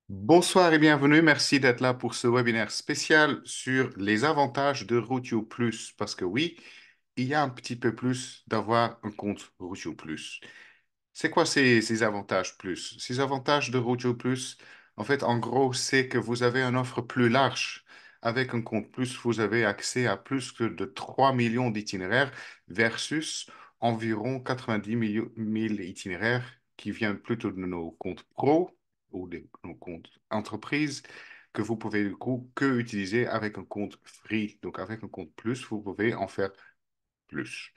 Bonsoir et bienvenue. Merci d'être là pour ce webinaire spécial sur les avantages de Routio Plus. Parce que oui, il y a un petit peu plus d'avoir un compte Routio Plus. C'est quoi ces avantages plus? Ces avantages de Routio Plus, en fait, en gros, c'est que vous avez une offre plus large. Avec un compte plus, vous avez accès à plus que de 3 millions d'itinéraires versus environ 90 000 itinéraires qui viennent plutôt de nos comptes pro ou de nos comptes entreprises que vous pouvez du coup que utiliser avec un compte free. Donc avec un compte plus, vous pouvez en faire plus.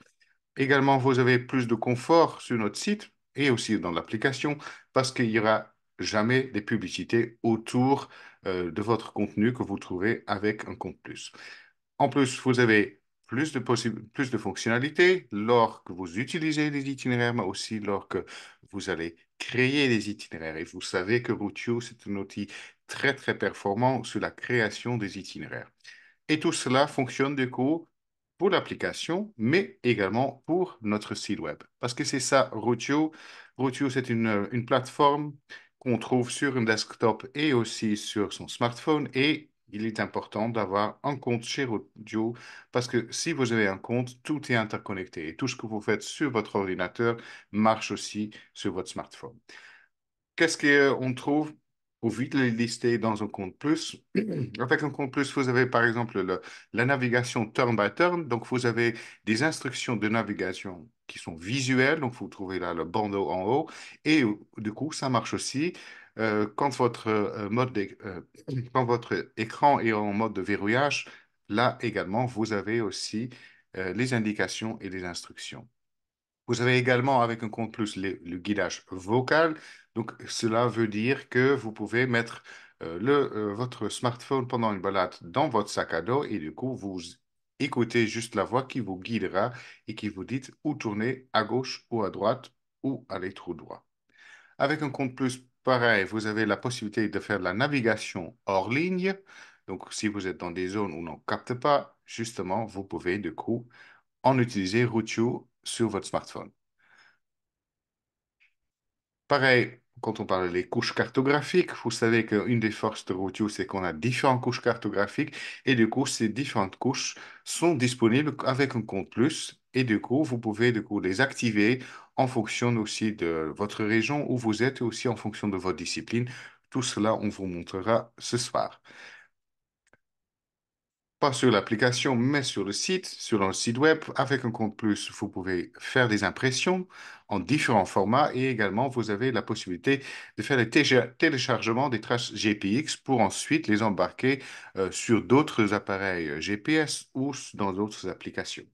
Également, vous avez plus de confort sur notre site et aussi dans l'application parce qu'il n'y aura jamais des publicités autour de votre contenu que vous trouvez avec un compte plus. En plus, vous avez plus de fonctionnalités lorsque vous utilisez les itinéraires, mais aussi lorsque vous allez créer des itinéraires. Et vous savez que Routio, c'est un outil très, très performant sur la création des itinéraires. Et tout cela fonctionne du coup pour l'application, mais également pour notre site web. Parce que c'est ça, Routio. Routio, c'est une plateforme qu'on trouve sur un desktop et aussi sur son smartphone. Et il est important d'avoir un compte chez Routio parce que si vous avez un compte, tout est interconnecté. Et tout ce que vous faites sur votre ordinateur marche aussi sur votre smartphone. Qu'est-ce qu'on trouve au vite les lister dans un compte plus? Avec un compte plus, vous avez par exemple la navigation turn by turn. Donc, vous avez des instructions de navigation qui sont visuelles. Donc, vous trouvez là le bandeau en haut. Et du coup, ça marche aussi quand quand votre écran est en mode de verrouillage. Là également, vous avez aussi les indications et les instructions. Vous avez également avec un compte plus le guidage vocal. Donc, cela veut dire que vous pouvez mettre votre smartphone pendant une balade dans votre sac à dos et du coup, vous écoutez juste la voix qui vous guidera et qui vous dit où tourner à gauche ou à droite ou aller tout droit. Avec un compte plus pareil, vous avez la possibilité de faire de la navigation hors ligne. Donc, si vous êtes dans des zones où on ne capte pas, justement, vous pouvez du coup en utiliser Routio sur votre smartphone. Pareil, quand on parle des couches cartographiques, vous savez qu'une des forces de Routio, c'est qu'on a différentes couches cartographiques et du coup, ces différentes couches sont disponibles avec un compte plus et du coup, vous pouvez du coup les activer en fonction aussi de votre région où vous êtes et aussi en fonction de votre discipline. Tout cela, on vous montrera ce soir. Pas sur l'application, mais sur le site web. Avec un compte plus, vous pouvez faire des impressions en différents formats et également vous avez la possibilité de faire les téléchargements des traces GPX pour ensuite les embarquer sur d'autres appareils GPS ou dans d'autres applications.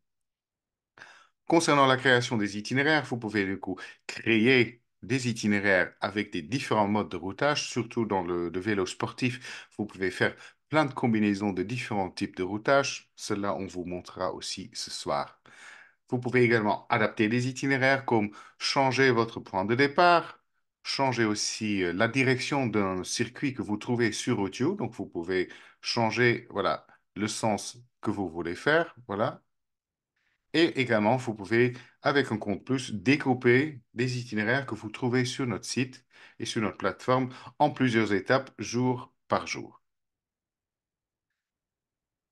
Concernant la création des itinéraires, vous pouvez du coup créer des itinéraires avec des différents modes de routage, surtout dans le vélo sportif. Vous pouvez faire plein de combinaisons de différents types de routage. Cela, on vous montrera aussi ce soir. Vous pouvez également adapter les itinéraires comme changer votre point de départ, changer aussi la direction d'un circuit que vous trouvez sur audio. Donc, vous pouvez changer, voilà, le sens que vous voulez faire, voilà, et également, vous pouvez, avec un compte plus, découper des itinéraires que vous trouvez sur notre site et sur notre plateforme en plusieurs étapes, jour par jour.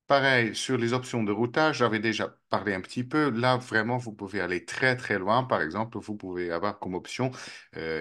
Pareil, sur les options de routage, j'avais déjà parlé un petit peu. Là, vraiment, vous pouvez aller très, très loin. Par exemple, vous pouvez avoir comme option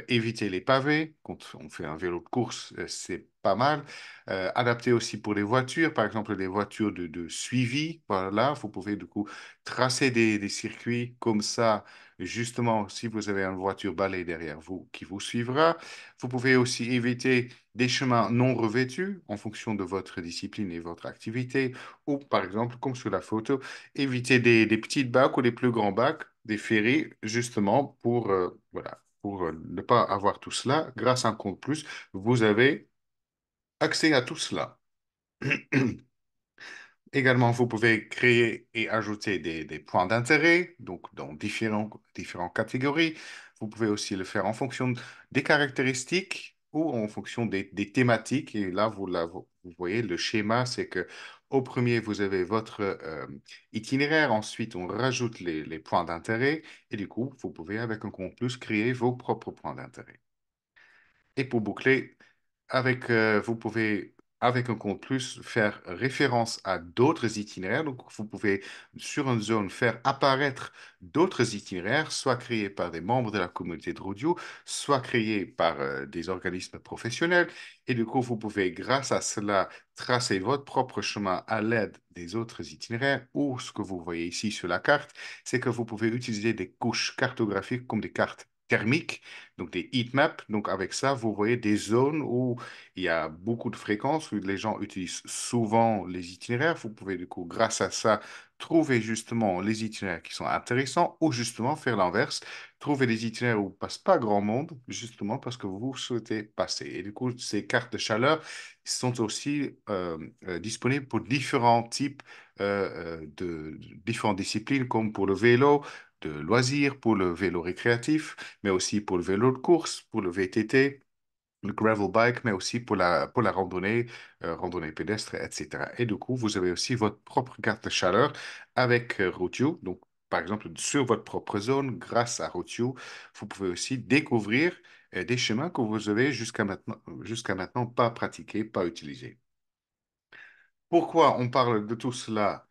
éviter les pavés. Quand on fait un vélo de course, c'est pas mal. Adapté aussi pour les voitures, par exemple, les voitures de suivi. Voilà, vous pouvez du coup tracer des circuits comme ça. Justement, si vous avez une voiture balai derrière vous qui vous suivra, vous pouvez aussi éviter des chemins non revêtus en fonction de votre discipline et votre activité. Ou, par exemple, comme sur la photo, éviter des petites bacs ou des plus grands bacs, des ferries, justement, pour ne pas avoir tout cela. Grâce à un compte plus, vous avez accès à tout cela. Également, vous pouvez créer et ajouter des points d'intérêt, donc dans différentes catégories. Vous pouvez aussi le faire en fonction des caractéristiques ou en fonction des thématiques. Et là, vous voyez, le schéma, c'est que au premier, vous avez votre itinéraire. Ensuite, on rajoute les points d'intérêt. Et du coup, vous pouvez, avec un compte plus, créer vos propres points d'intérêt. Et pour boucler, Vous pouvez, avec un compte plus, faire référence à d'autres itinéraires. Donc, vous pouvez, sur une zone, faire apparaître d'autres itinéraires, soit créés par des membres de la communauté de Rodeo, soit créés par des organismes professionnels. Et du coup, vous pouvez, grâce à cela, tracer votre propre chemin à l'aide des autres itinéraires. Ou ce que vous voyez ici sur la carte, c'est que vous pouvez utiliser des couches cartographiques comme des cartes thermiques, donc des heat maps. Donc avec ça, vous voyez des zones où il y a beaucoup de fréquences, où les gens utilisent souvent les itinéraires. Vous pouvez du coup, grâce à ça, trouver justement les itinéraires qui sont intéressants ou justement faire l'inverse, trouver des itinéraires où passe pas grand monde, justement parce que vous souhaitez passer. Et du coup, ces cartes de chaleur sont aussi disponibles pour différents types de différentes disciplines, comme pour le vélo, de loisirs, pour le vélo récréatif, mais aussi pour le vélo de course, pour le VTT, le gravel bike, mais aussi pour la randonnée, randonnée pédestre, etc. Et du coup, vous avez aussi votre propre carte de chaleur avec Routio. Donc, par exemple, sur votre propre zone, grâce à Routio, vous pouvez aussi découvrir des chemins que vous avez jusqu'à maintenant pas pratiqués, pas utilisés. Pourquoi on parle de tout cela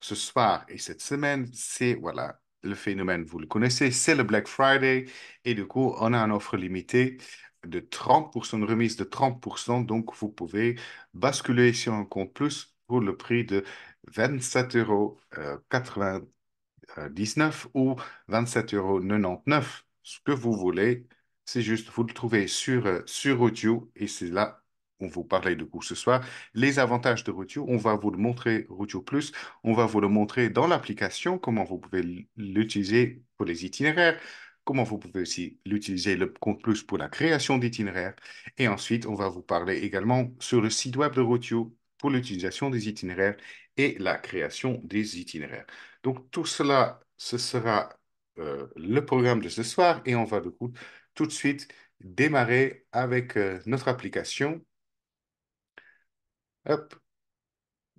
ce soir et cette semaine? C'est, voilà, le phénomène, vous le connaissez, c'est le Black Friday. Et du coup, on a une offre limitée de 30%, une remise de 30%. Donc, vous pouvez basculer sur un compte plus pour le prix de 27,99 € 19 ou 27,99 €, ce que vous voulez. C'est juste, vous le trouvez sur Routio et c'est là, on vous parlait de coup ce soir. Les avantages de Routio, on va vous le montrer, Routio Plus, on va vous le montrer dans l'application, comment vous pouvez l'utiliser pour les itinéraires, comment vous pouvez aussi l'utiliser le compte plus pour la création d'itinéraires. Et ensuite, on va vous parler également sur le site web de Routio pour l'utilisation des itinéraires et la création des itinéraires. Donc tout cela, ce sera le programme de ce soir et on va du coup tout de suite démarrer avec notre application. Hop,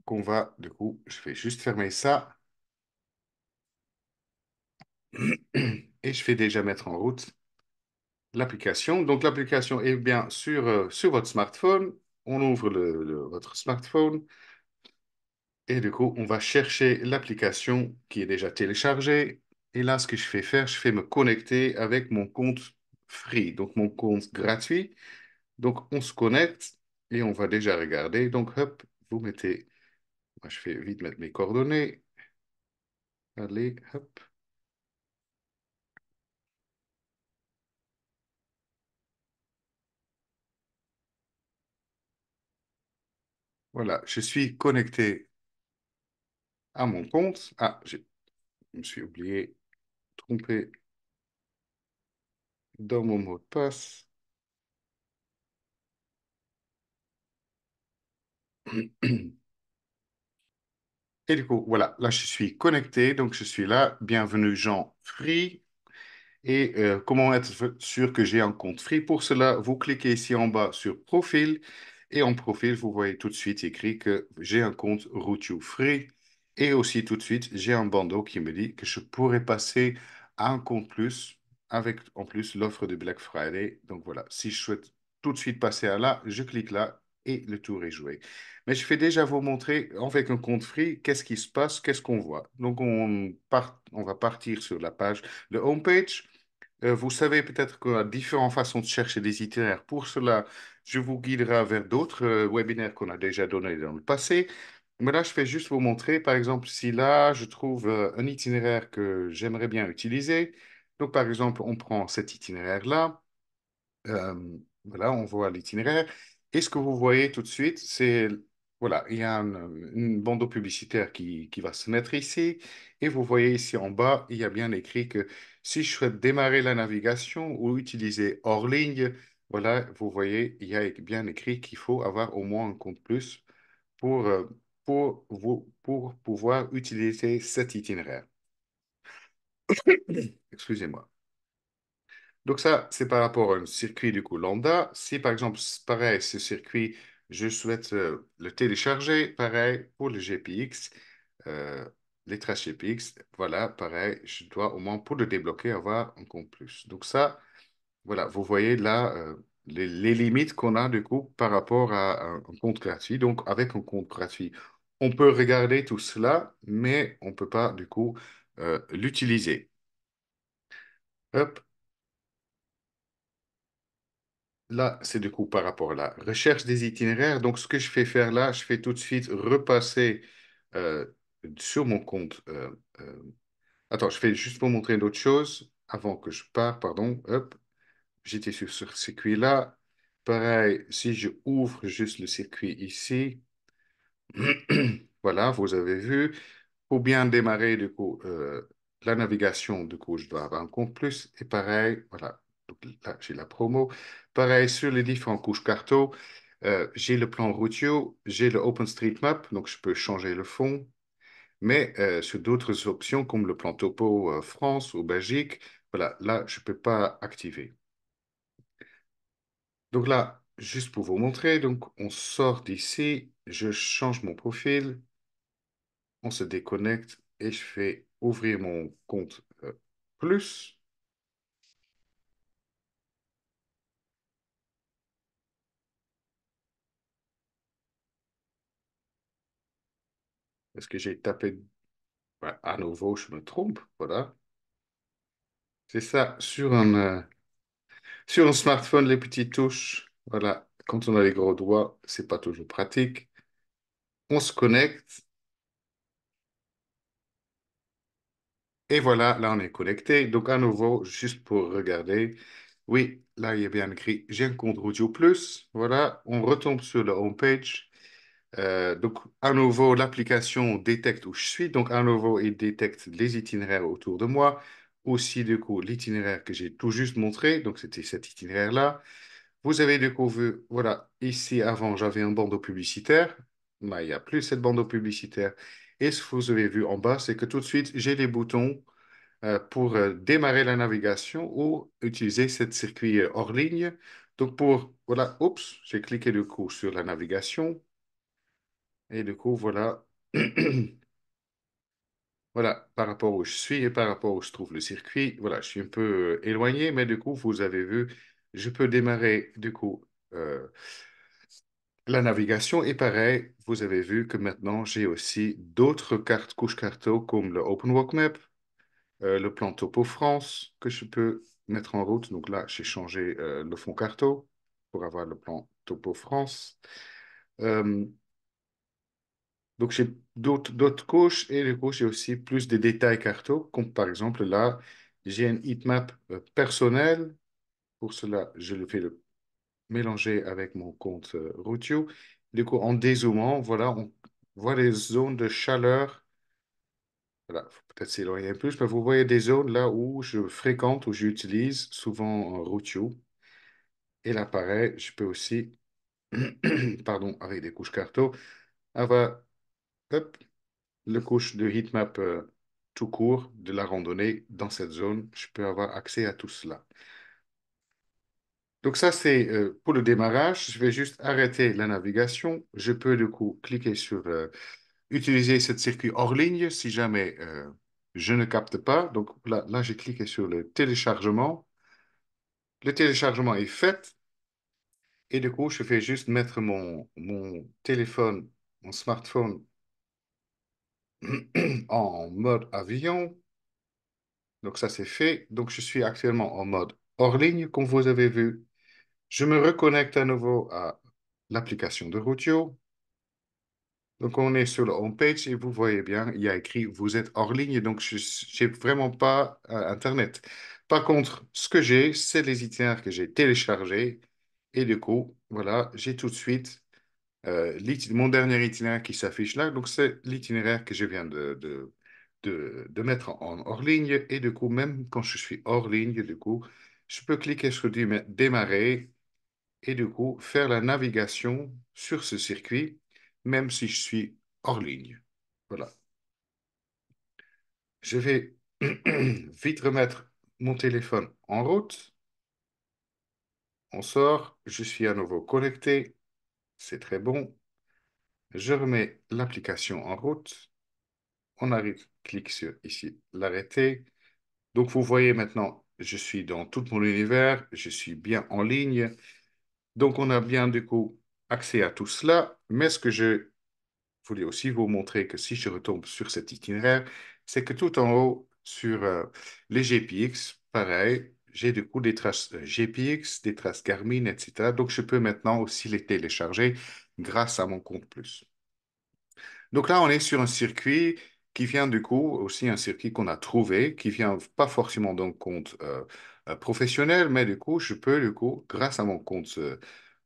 qu'on va du coup, je vais juste fermer ça et je vais déjà mettre en route l'application. Donc l'application est bien sur votre smartphone. On ouvre votre smartphone et du coup on va chercher l'application qui est déjà téléchargée. Et là, ce que je vais faire, je vais me connecter avec mon compte free, donc mon compte gratuit. Donc, on se connecte et on va déjà regarder. Donc, hop, vous mettez, moi, je vais vite mettre mes coordonnées. Allez, hop. Voilà, je suis connecté à mon compte. Ah, je me suis oublié, trompé dans mon mot de passe. Et du coup, voilà, là, je suis connecté. Donc, je suis là. Bienvenue, Jean Free. Et comment être sûr que j'ai un compte free? Pour cela, vous cliquez ici en bas sur Profil. Et en profil, vous voyez tout de suite écrit que j'ai un compte Routio Free. Et aussi tout de suite, j'ai un bandeau qui me dit que je pourrais passer à un compte plus avec en plus l'offre de Black Friday. Donc voilà, si je souhaite tout de suite passer à là, je clique là et le tour est joué. Mais je vais déjà vous montrer avec un compte free qu'est-ce qui se passe, qu'est-ce qu'on voit. Donc on va partir sur la page, le homepage. Vous savez peut-être qu'il y a différentes façons de chercher des itinéraires. Pour cela, je vous guiderai vers d'autres webinaires qu'on a déjà donnés dans le passé. Mais là, je vais juste vous montrer, par exemple, si là, je trouve un itinéraire que j'aimerais bien utiliser. Donc, par exemple, on prend cet itinéraire-là. Euh, voilà, on voit l'itinéraire. Et ce que vous voyez tout de suite, c'est, voilà, il y a une bandeau publicitaire qui va se mettre ici. Et vous voyez ici en bas, il y a bien écrit que si je souhaite démarrer la navigation ou utiliser hors ligne, voilà, vous voyez, il y a bien écrit qu'il faut avoir au moins un compte plus pour, pour pouvoir utiliser cet itinéraire. Excusez-moi. Donc ça, c'est par rapport à un circuit du coup lambda. Si par exemple, c'est pareil, ce circuit, je souhaite le télécharger, pareil pour le GPX, euh, les traces GPX, voilà, pareil, je dois au moins pour le débloquer avoir un compte plus. Donc ça, voilà, vous voyez là, les limites qu'on a du coup par rapport à un compte gratuit. Donc, avec un compte gratuit, on peut regarder tout cela, mais on ne peut pas du coup l'utiliser. Hop, là, c'est du coup par rapport à la recherche des itinéraires. Donc, ce que je fais faire là, je fais tout de suite repasser euh, sur mon compte. Attends, je fais juste pour montrer d'autres choses avant que je parte, pardon. Hop, j'étais sur ce circuit-là. Pareil, si je ouvre juste le circuit ici, voilà, vous avez vu. Pour bien démarrer, du coup, la navigation, du coup, je dois avoir un compte plus. Et pareil, voilà, donc là, j'ai la promo. Pareil, sur les différentes couches carto, j'ai le plan routier, j'ai le OpenStreetMap, donc je peux changer le fond. Mais sur d'autres options, comme le plan topo France ou Belgique, voilà, là, je ne peux pas activer. Donc là, juste pour vous montrer, donc on sort d'ici, je change mon profil, on se déconnecte et je fais ouvrir mon compte plus parce que j'ai tapé ouais, à nouveau, je me trompe, voilà. C'est ça, sur un smartphone, les petites touches, voilà. Quand on a les gros doigts, c'est pas toujours pratique. On se connecte et voilà, là on est connecté. Donc à nouveau, juste pour regarder, oui, là il y a bien écrit, j'ai un compte Audio Plus. Voilà, on retombe sur la homepage. Donc, à nouveau, l'application détecte où je suis. Donc, à nouveau, il détecte les itinéraires autour de moi. Aussi, du coup, l'itinéraire que j'ai tout juste montré. Donc, c'était cet itinéraire-là. Vous avez du coup vu, voilà, ici, avant, j'avais un bandeau publicitaire. Là, il n'y a plus cette bandeau publicitaire. Et ce que vous avez vu en bas, c'est que tout de suite, j'ai les boutons pour démarrer la navigation ou utiliser ce circuit hors ligne. Donc, pour, voilà, oups, j'ai cliqué du coup sur la navigation. Et du coup, voilà, voilà, par rapport où je suis et par rapport où se trouve le circuit, voilà, je suis un peu éloigné, mais du coup, vous avez vu, je peux démarrer du coup la navigation et pareil, vous avez vu que maintenant j'ai aussi d'autres cartes couches carto comme le OpenWalkMap, le plan Topo France que je peux mettre en route. Donc là, j'ai changé le fond carto pour avoir le plan Topo France. Euh, Donc, j'ai d'autres couches et du coup, j'ai aussi plus de détails carto, comme par exemple là, j'ai une heatmap personnelle. Pour cela, je le fais le mélanger avec mon compte Routio. Du coup, en dézoomant, voilà, on voit les zones de chaleur. Voilà, faut peut-être s'éloigner un peu, mais vous voyez des zones là où je fréquente, où j'utilise souvent Routio. Et là, pareil, je peux aussi, pardon, avec des couches carto, avoir, hop, le couche de heatmap tout court de la randonnée dans cette zone, je peux avoir accès à tout cela. Donc ça, c'est pour le démarrage. Je vais juste arrêter la navigation. Je peux du coup cliquer sur utiliser ce circuit hors ligne si jamais je ne capte pas. Donc là, j'ai cliqué sur le téléchargement. Le téléchargement est fait et du coup, je vais juste mettre mon téléphone, mon smartphone en mode avion. Donc ça, c'est fait. Donc je suis actuellement en mode hors ligne, comme vous avez vu. Je me reconnecte à nouveau à l'application de Routio. Donc on est sur la home page et vous voyez bien, il y a écrit vous êtes hors ligne, donc je n'ai vraiment pas Internet. Par contre, ce que j'ai, c'est les itinéraires que j'ai téléchargés. Et du coup, voilà, j'ai tout de suite mon dernier itinéraire qui s'affiche là, donc c'est l'itinéraire que je viens de mettre en hors ligne. Et du coup, même quand je suis hors ligne, du coup, je peux cliquer sur démarrer et du coup faire la navigation sur ce circuit, même si je suis hors ligne. Voilà. Je vais vite remettre mon téléphone en route. On sort, je suis à nouveau connecté, c'est très bon. Je remets l'application en route. On arrive, clique sur ici, l'arrêter. Donc, vous voyez maintenant, je suis dans tout mon univers, je suis bien en ligne. Donc, on a bien du coup accès à tout cela, mais ce que je voulais aussi vous montrer que si je retombe sur cet itinéraire, c'est que tout en haut, sur les GPX, pareil, j'ai du coup des traces GPX, des traces Garmin, etc. Donc, je peux maintenant aussi les télécharger grâce à mon compte Plus. Donc là, on est sur un circuit qui vient du coup, aussi un circuit qu'on a trouvé, qui vient pas forcément d'un compte professionnel, mais du coup, je peux, du coup, grâce à mon compte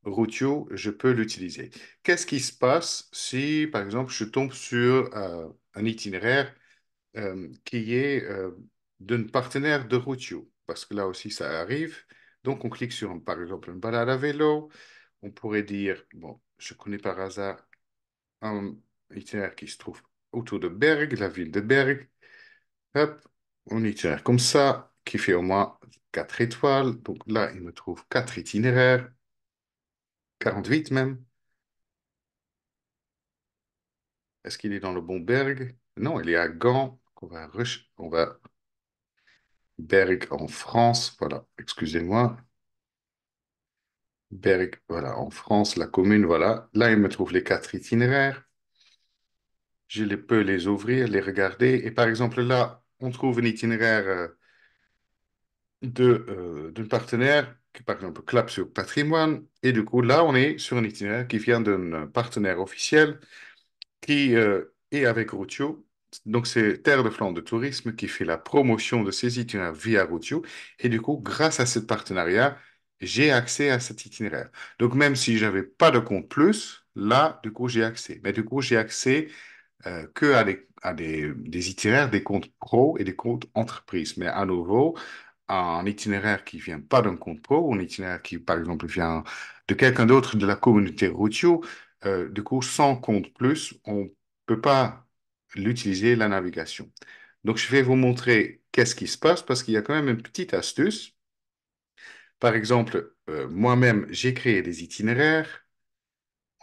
Routio, je peux l'utiliser. Qu'est-ce qui se passe si, par exemple, je tombe sur un itinéraire qui est d'un partenaire de Routio? Parce que là aussi, ça arrive. Donc, on clique sur, par exemple, une balade à vélo. On pourrait dire, bon, je connais par hasard un itinéraire qui se trouve autour de Berg, la ville de Berg. Hop, un itinéraire comme ça, qui fait au moins 4 étoiles. Donc là, il me trouve 4 itinéraires, 48 même. Est-ce qu'il est dans le bon Berg? Non, il est à Gand. On va Berg en France. Voilà, excusez-moi. Berg, voilà, en France, la commune, voilà. Là, il me trouve les 4 itinéraires. Peux les ouvrir, les regarder. Et par exemple, là, on trouve un itinéraire d'un partenaire qui, par exemple, clappe sur patrimoine. Et du coup, là, on est sur un itinéraire qui vient d'un partenaire officiel qui est avec Routio. Donc, c'est Terre de Flandre de Tourisme qui fait la promotion de ces itinéraires via Routio. Et du coup, grâce à ce partenariat, j'ai accès à cet itinéraire. Donc, même si j'avais pas de compte plus, là, du coup, j'ai accès. Mais du coup, j'ai accès que des itinéraires, des comptes pro et des comptes entreprises. Mais à nouveau, un itinéraire qui vient pas d'un compte pro, ou un itinéraire qui, par exemple, vient de quelqu'un d'autre de la communauté Routio, du coup, sans compte plus, on peut pas l'utiliser, la navigation. Donc, je vais vous montrer qu'est-ce qui se passe parce qu'il y a quand même une petite astuce. Par exemple, moi-même, j'ai créé des itinéraires.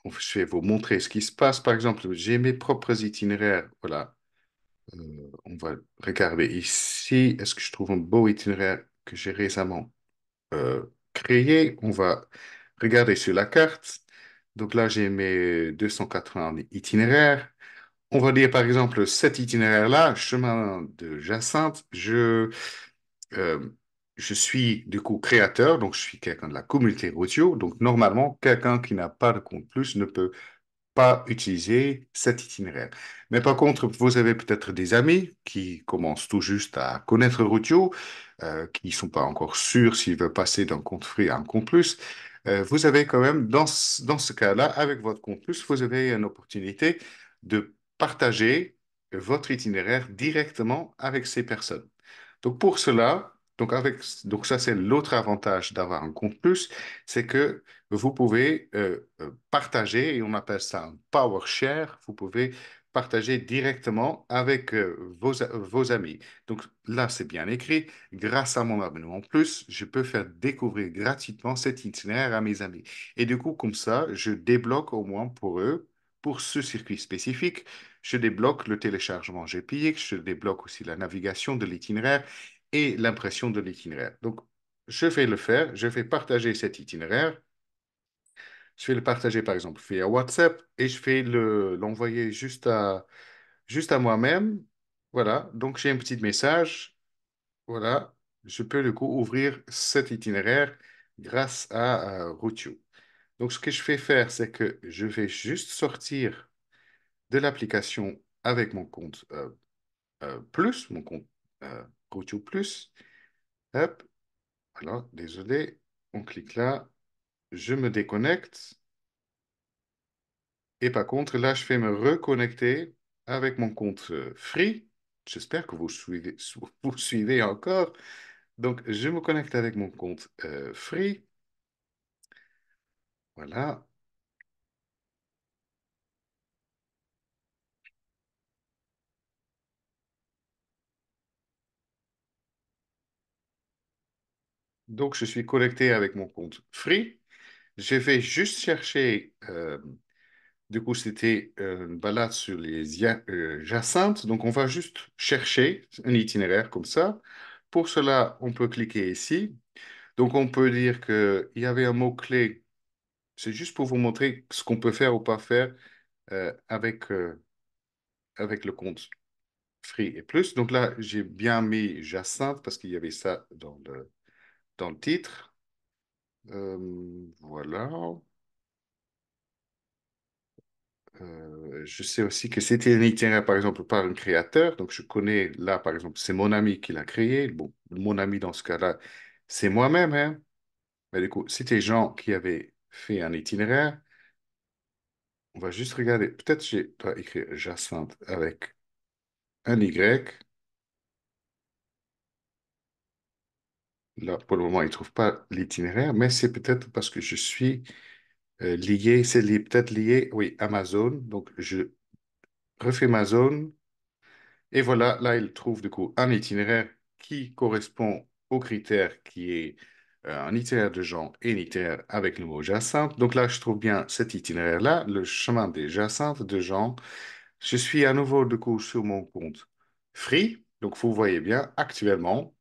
Je vais vous montrer ce qui se passe. Par exemple, j'ai mes propres itinéraires. Voilà. On va regarder ici. Est-ce que je trouve un beau itinéraire que j'ai récemment créé? On va regarder sur la carte. Donc là, j'ai mes 280 itinéraires. On va dire par exemple cet itinéraire-là, chemin de Jacinthe. Euh, je suis du coup créateur, donc je suis quelqu'un de la communauté Routio. Donc normalement, quelqu'un qui n'a pas de compte plus ne peut pas utiliser cet itinéraire. Mais par contre, vous avez peut-être des amis qui commencent tout juste à connaître Routio, qui ne sont pas encore sûrs s'ils veulent passer d'un compte free à un compte plus. Vous avez quand même, dans ce cas-là, avec votre compte plus, vous avez une opportunité de partager votre itinéraire directement avec ces personnes. Donc pour cela, donc ça c'est l'autre avantage d'avoir un compte plus, c'est que vous pouvez partager, et on appelle ça un power share, vous pouvez partager directement avec vos amis. Donc là, c'est bien écrit. Grâce à mon abonnement plus, je peux faire découvrir gratuitement cet itinéraire à mes amis. Et du coup, comme ça, je débloque au moins pour eux, pour ce circuit spécifique, je débloque le téléchargement GPX, je débloque aussi la navigation de l'itinéraire et l'impression de l'itinéraire. Donc, je vais le faire, je vais partager cet itinéraire. Je vais le partager, par exemple, via WhatsApp et je vais l'envoyer juste à moi-même. Voilà, donc j'ai un petit message. Voilà, je peux du coup ouvrir cet itinéraire grâce à Routio. Donc, ce que je vais faire, c'est que je vais juste sortir de l'application avec mon compte Plus, mon compte Routio Plus. Hop, voilà, désolé. On clique là, je me déconnecte. Et par contre, là, je vais me reconnecter avec mon compte Free. J'espère que vous suivez encore. Donc, je me connecte avec mon compte Free. Voilà. Donc, je suis connecté avec mon compte Free. Je vais juste chercher, du coup, c'était une balade sur les Jacinthes. Donc, on va juste chercher un itinéraire comme ça. Pour cela, on peut cliquer ici. Donc, on peut dire qu'il y avait un mot-clé C'est juste pour vous montrer ce qu'on peut faire ou pas faire avec, avec le compte Free et Plus. Donc là, j'ai bien mis Jacinthe parce qu'il y avait ça dans le titre. Voilà. Je sais aussi que c'était un itinéraire, par exemple, par un créateur. Donc, je connais là, par exemple, c'est mon ami qui l'a créé. Bon, mon ami dans ce cas-là, c'est moi-même, hein. Mais du coup, c'était Jean qui avait fait un itinéraire. On va juste regarder. Peut-être je dois écrire Jacinthe avec un Y. Là, pour le moment, il ne trouve pas l'itinéraire, mais c'est peut-être parce que je suis lié, peut-être lié, oui, Amazon. Donc, je refais ma zone. Et voilà, là, il trouve du coup un itinéraire qui correspond au critère qui est un itinéraire de Jean et un itinéraire avec le mot Jacinthe. Donc là, je trouve bien cet itinéraire-là, le chemin des Jacinthes de Jean. Je suis à nouveau du coup sur mon compte Free. Donc vous voyez bien, actuellement,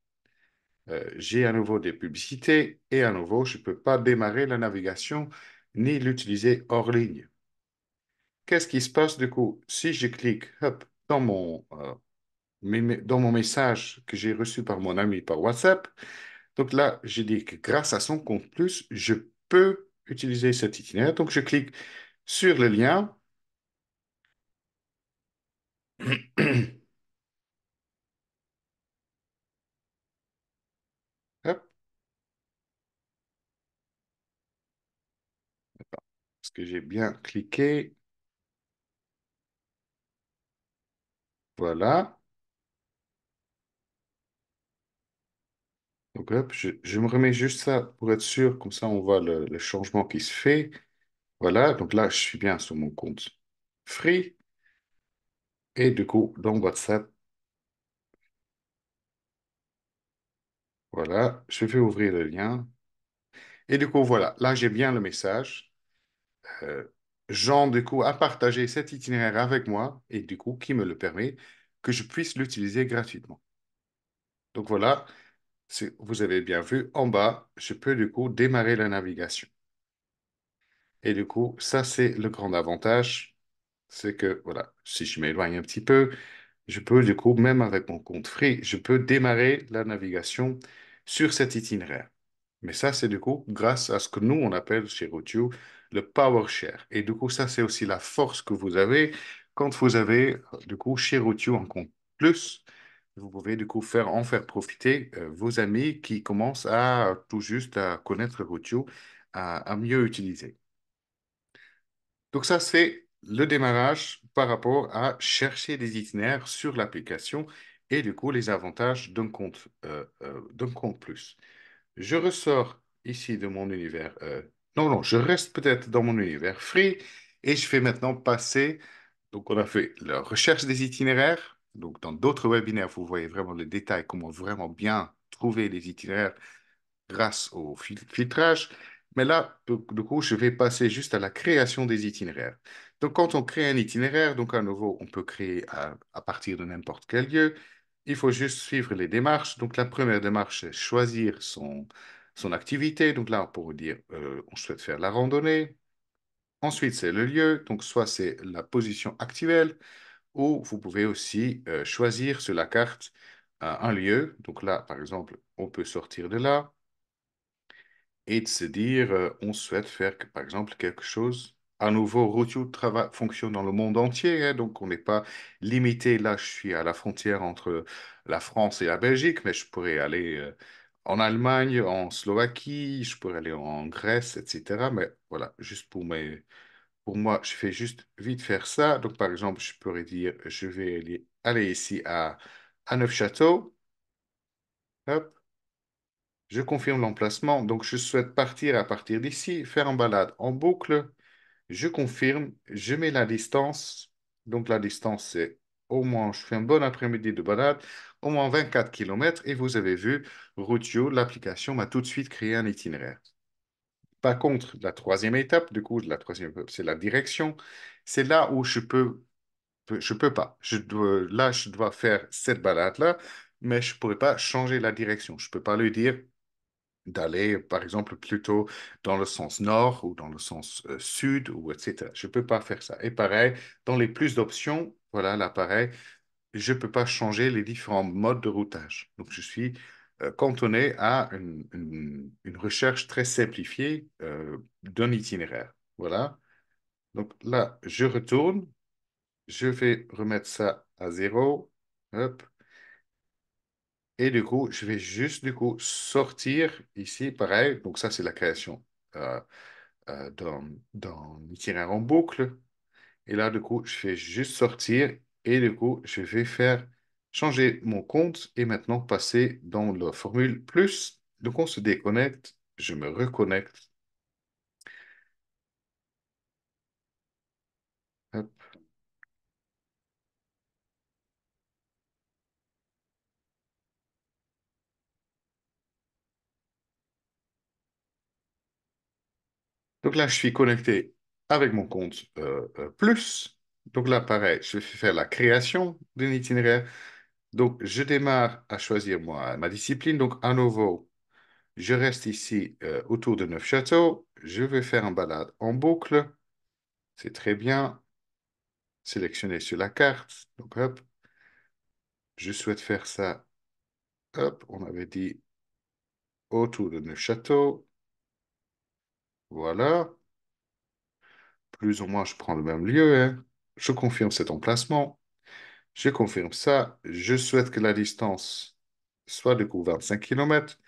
j'ai à nouveau des publicités et à nouveau, je ne peux pas démarrer la navigation ni l'utiliser hors ligne. Qu'est-ce qui se passe du coup si je clique hop, dans mon message que j'ai reçu par mon ami par WhatsApp? Donc là, j'ai dit que grâce à son compte plus, je peux utiliser cet itinéraire. Donc je clique sur le lien. Hop, parce que j'ai bien cliqué. Voilà. Donc hop, je me remets juste ça pour être sûr, comme ça on voit le changement qui se fait. Voilà, donc là je suis bien sur mon compte Free et du coup dans WhatsApp, voilà, je vais ouvrir le lien et du coup voilà, là j'ai bien le message. Euh, Jean du coup a partagé cet itinéraire avec moi et du coup qui me le permet que je puisse l'utiliser gratuitement. Donc voilà, vous avez bien vu en bas, je peux du coup démarrer la navigation. Et du coup, ça, c'est le grand avantage, c'est que, voilà, si je m'éloigne un petit peu, je peux, du coup, même avec mon compte free, je peux démarrer la navigation sur cet itinéraire. Mais ça, c'est du coup grâce à ce que nous, on appelle chez Routio le power share. Et du coup, ça, c'est aussi la force que vous avez quand vous avez, du coup, chez Routio un compte plus. Vous pouvez, du coup, en faire profiter vos amis qui commencent à tout juste à connaître Routio, à mieux utiliser. Donc ça, c'est le démarrage par rapport à chercher des itinéraires sur l'application et du coup les avantages d'un compte plus. Je ressors ici de mon univers. Non, non, je reste peut-être dans mon univers free et je fais maintenant passer. Donc on a fait la recherche des itinéraires. Donc dans d'autres webinaires, vous voyez vraiment le détail, comment vraiment bien trouver les itinéraires grâce au filtrage. Mais là, du coup, je vais passer juste à la création des itinéraires. Donc, quand on crée un itinéraire, donc à nouveau, on peut créer à partir de n'importe quel lieu. Il faut juste suivre les démarches. Donc, la première démarche, c'est choisir son activité. Donc là, pour dire, on souhaite faire la randonnée. Ensuite, c'est le lieu. Donc, soit c'est la position actuelle, ou vous pouvez aussi choisir sur la carte un lieu. Donc là, par exemple, on peut sortir de là et de se dire, on souhaite faire, par exemple, quelque chose. À nouveau, Routio fonctionne dans le monde entier, hein, donc on n'est pas limité. Là, je suis à la frontière entre la France et la Belgique, mais je pourrais aller en Allemagne, en Slovaquie, je pourrais aller en Grèce, etc. Mais voilà, juste pour moi, je fais juste vite faire ça. Donc, par exemple, je pourrais dire, je vais aller ici à Neufchâteau. Hop. Je confirme l'emplacement, donc je souhaite partir à partir d'ici, faire une balade en boucle. Je confirme, je mets la distance. Donc la distance, c'est au moins, je fais un bon après-midi de balade, au moins 24 kilomètres. Et vous avez vu, Routio, l'application m'a tout de suite créé un itinéraire. Par contre, la troisième étape, du coup, la troisième étape, c'est la direction. C'est là où je peux pas. Là, je dois faire cette balade-là, mais je pourrais pas changer la direction. Je peux pas lui dire. d'aller, par exemple, plutôt dans le sens nord ou dans le sens sud, ou etc. Je ne peux pas faire ça. Et pareil, dans les plus d'options, voilà, là, pareil, je ne peux pas changer les différents modes de routage. Donc, je suis cantonné à une recherche très simplifiée d'un itinéraire. Voilà. Donc là, je retourne, je vais remettre ça à zéro. Hop. Et du coup, je vais juste du coup sortir ici, pareil. Donc ça, c'est la création euh, d'un itinéraire en boucle. Et là, du coup, je fais juste sortir et du coup, je vais faire changer mon compte et maintenant passer dans la formule plus. Donc on se déconnecte, je me reconnecte. Hop. Donc là, je suis connecté avec mon compte plus. Donc là, pareil, je vais faire la création d'un itinéraire. Donc, je démarre à choisir ma discipline. Donc, à nouveau, je reste ici autour de Neufchâteau. Je vais faire un balade en boucle. C'est très bien. Sélectionner sur la carte. Donc, hop, je souhaite faire ça. Hop, on avait dit autour de Neufchâteau. Voilà. Plus ou moins, je prends le même lieu, hein. Je confirme cet emplacement. Je confirme ça. Je souhaite que la distance soit du coup 25 km.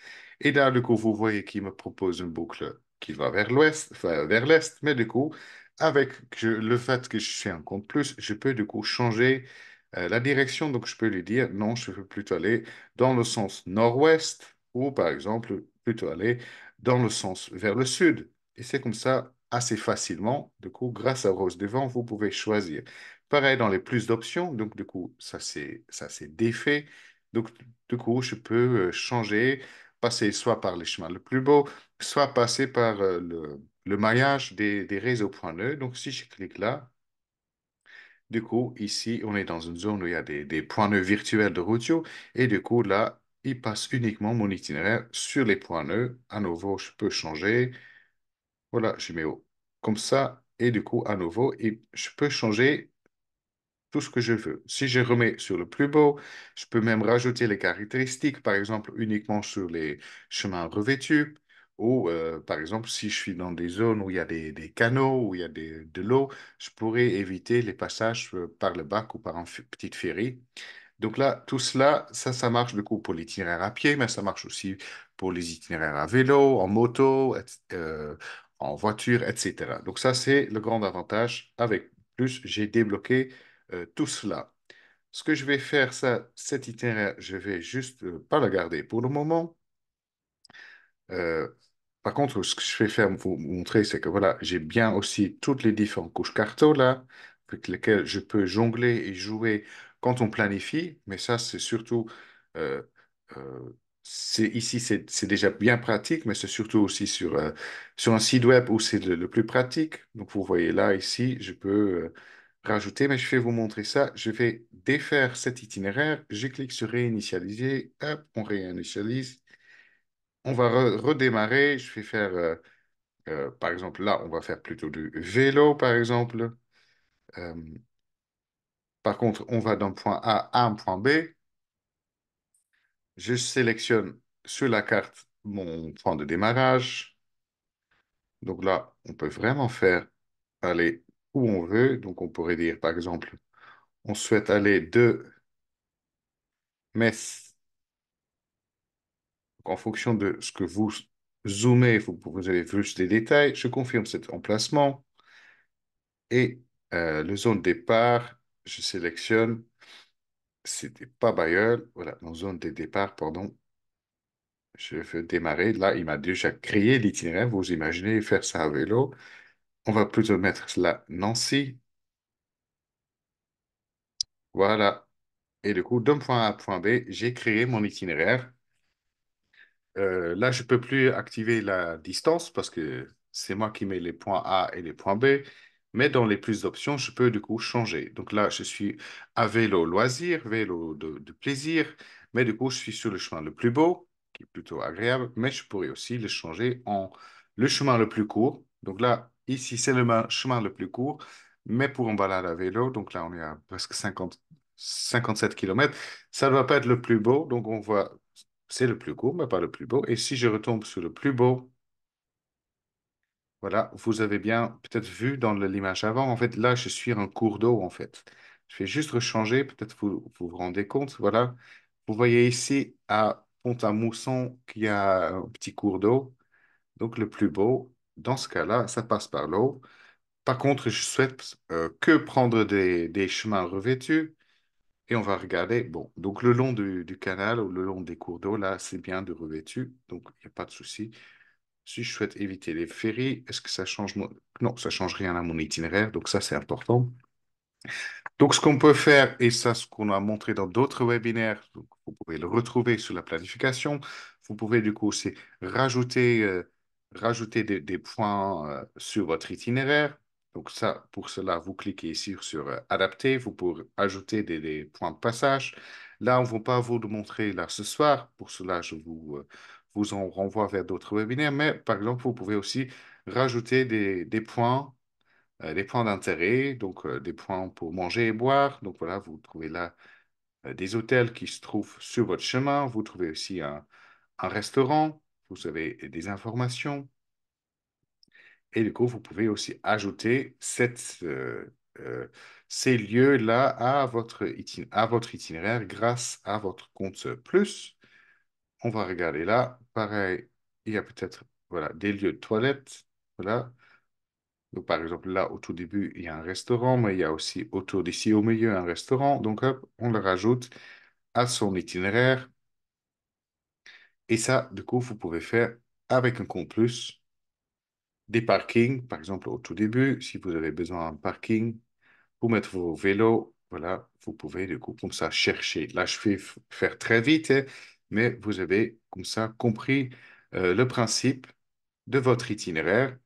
Et là, du coup, vous voyez qu'il me propose une boucle qui va vers l'ouest, enfin vers l'est. Mais du coup, avec le fait que je suis un compte plus, je peux du coup changer la direction. Donc, je peux lui dire non, je veux plutôt aller dans le sens nord-ouest ou par exemple plutôt aller dans le sens vers le sud. Et c'est comme ça assez facilement. Du coup, grâce à Rose Devant, vous pouvez choisir. Pareil dans les plus d'options, donc du coup, ça c'est défait. Donc, du coup, je peux changer, passer soit par les chemins le plus beau, soit passer par le maillage des réseaux point nœuds. Donc, si je clique là, du coup, ici, on est dans une zone où il y a des points nœuds virtuels de Routio. Et du coup, là, il passe uniquement mon itinéraire sur les points nœuds. À nouveau, je peux changer. Voilà, je mets comme ça. Et du coup, à nouveau, et je peux changer tout ce que je veux. Si je remets sur le plus beau, je peux même rajouter les caractéristiques, par exemple, uniquement sur les chemins revêtus, ou par exemple, si je suis dans des zones où il y a des canaux, où il y a de l'eau, je pourrais éviter les passages par le bac ou par un petit ferry. Donc là, tout cela, ça marche du coup pour l'itinéraire à pied, mais ça marche aussi pour les itinéraires à vélo, en moto, en voiture, etc. Donc ça, c'est le grand avantage. Avec plus, j'ai débloqué tout cela. Ce que je vais faire, ça, cet itinéraire, je vais juste pas le garder pour le moment. Euh, Par contre, ce que je vais faire vous montrer, c'est que voilà, j'ai bien aussi toutes les différentes couches carto là, avec lesquelles je peux jongler et jouer quand on planifie. Mais ça, c'est surtout, euh, euh, ici, c'est déjà bien pratique, mais c'est surtout aussi sur un site web où c'est le plus pratique. Donc, vous voyez là, ici, je peux rajouter, mais je vais vous montrer ça. Je vais défaire cet itinéraire. Je clique sur réinitialiser. Hop, on réinitialise. On va redémarrer. Je vais faire, par exemple, là, on va faire plutôt du vélo, par exemple. Euh, Par contre, on va d'un point A à un point B. Je sélectionne sur la carte mon point de démarrage. Donc là, on peut vraiment faire aller où on veut. Donc on pourrait dire, par exemple, on souhaite aller de Metz. Donc, en fonction de ce que vous zoomez, vous avez vu des détails. Je confirme cet emplacement. Et le zone départ, je sélectionne, c'était pas Bayeul, voilà, en zone de départ, pardon, je veux démarrer. Là, il m'a déjà créé l'itinéraire, vous imaginez faire ça à vélo. On va plutôt mettre là Nancy, voilà. Et du coup, d'un point A à point B, j'ai créé mon itinéraire. Là, je peux plus activer la distance parce que c'est moi qui mets les points A et les points B. Mais dans les plus d'options, je peux du coup changer. Donc là, je suis à vélo loisir, vélo de plaisir. Mais du coup, je suis sur le chemin le plus beau. qui est plutôt agréable, mais je pourrais aussi le changer en le chemin le plus court. Donc là, ici, c'est le chemin le plus court, mais pour un balade à vélo, donc là, on est à presque 57 km. Ça ne va pas être le plus beau, donc on voit, c'est le plus court, mais pas le plus beau. Et si je retombe sur le plus beau, voilà, vous avez bien peut-être vu dans l'image avant, en fait, là, je suis un cours d'eau, en fait. Je vais juste rechanger, peut-être vous vous rendez compte, voilà. Vous voyez ici, à Pont-à-Mousson, qu'il y a un petit cours d'eau, donc le plus beau. Dans ce cas-là, ça passe par l'eau. Par contre, je souhaite que prendre des chemins revêtus, et on va regarder, bon, donc le long du canal ou le long des cours d'eau, là, c'est bien de revêtu, donc il n'y a pas de souci. Si je souhaite éviter les ferries, est-ce que ça change Non, ça change rien à mon itinéraire, donc ça c'est important. Donc ce qu'on peut faire, et ça ce qu'on a montré dans d'autres webinaires, donc, vous pouvez le retrouver sur la planification. Vous pouvez du coup aussi rajouter des points sur votre itinéraire. Donc ça, pour cela, vous cliquez ici sur adapter. Vous pouvez ajouter des points de passage. Là, on ne va pas vous le montrer là ce soir. Pour cela, vous en renvoie vers d'autres webinaires. Mais par exemple, vous pouvez aussi rajouter des points d'intérêt, donc des points pour manger et boire. Donc voilà, vous trouvez là des hôtels qui se trouvent sur votre chemin. Vous trouvez aussi un restaurant. Vous avez des informations. Et du coup, vous pouvez aussi ajouter ces lieux-là à votre itinéraire grâce à votre compte Plus. On va regarder là. Pareil, il y a peut-être voilà, des lieux de toilettes. Voilà. Donc, par exemple, là, au tout début, il y a un restaurant, mais il y a aussi autour d'ici, au milieu, un restaurant. Donc, hop, on le rajoute à son itinéraire. Et ça, du coup, vous pouvez faire avec un compte plus des parkings. Par exemple, au tout début, si vous avez besoin d'un parking pour mettre vos vélos, voilà, vous pouvez, du coup, comme ça, chercher. Là, je vais faire très vite, hein, mais vous avez, comme ça, compris le principe de votre itinéraire.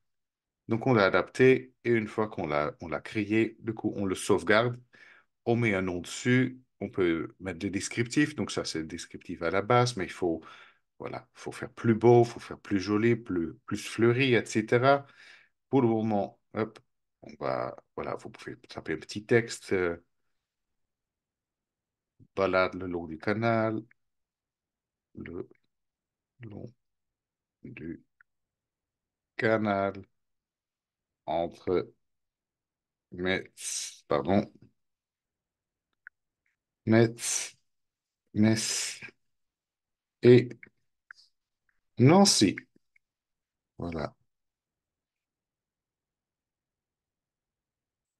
Donc, on l'a adapté et une fois qu'on l'a créé, du coup, on le sauvegarde, on met un nom dessus, on peut mettre des descriptifs. Donc, ça, c'est le descriptif à la base, mais voilà, il faut faire plus beau, il faut faire plus joli, plus fleuri, etc. Pour le moment, hop, voilà, vous pouvez taper un petit texte, balade le long du canal, le long du canal entre pardon, Metz, Metz et Nancy. Voilà.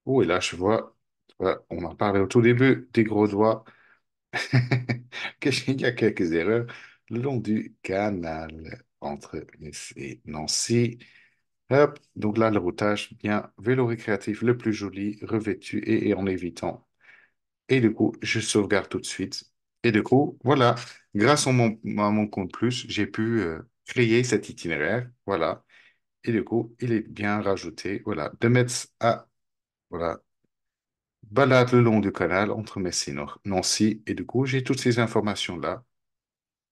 Oh, et là, je vois, on en parlait au tout début, des gros doigts, qu'il y a quelques erreurs le long du canal entre Nice et Nancy. Hop, donc là, le routage, bien, vélo récréatif le plus joli, revêtu et en évitant. Et du coup, je sauvegarde tout de suite. Et du coup, voilà, grâce à mon compte plus, j'ai pu créer cet itinéraire. Voilà. Et du coup, il est bien rajouté. Voilà, de Metz à voilà, balade le long du canal entre Metz et Nancy. Et du coup, j'ai toutes ces informations-là.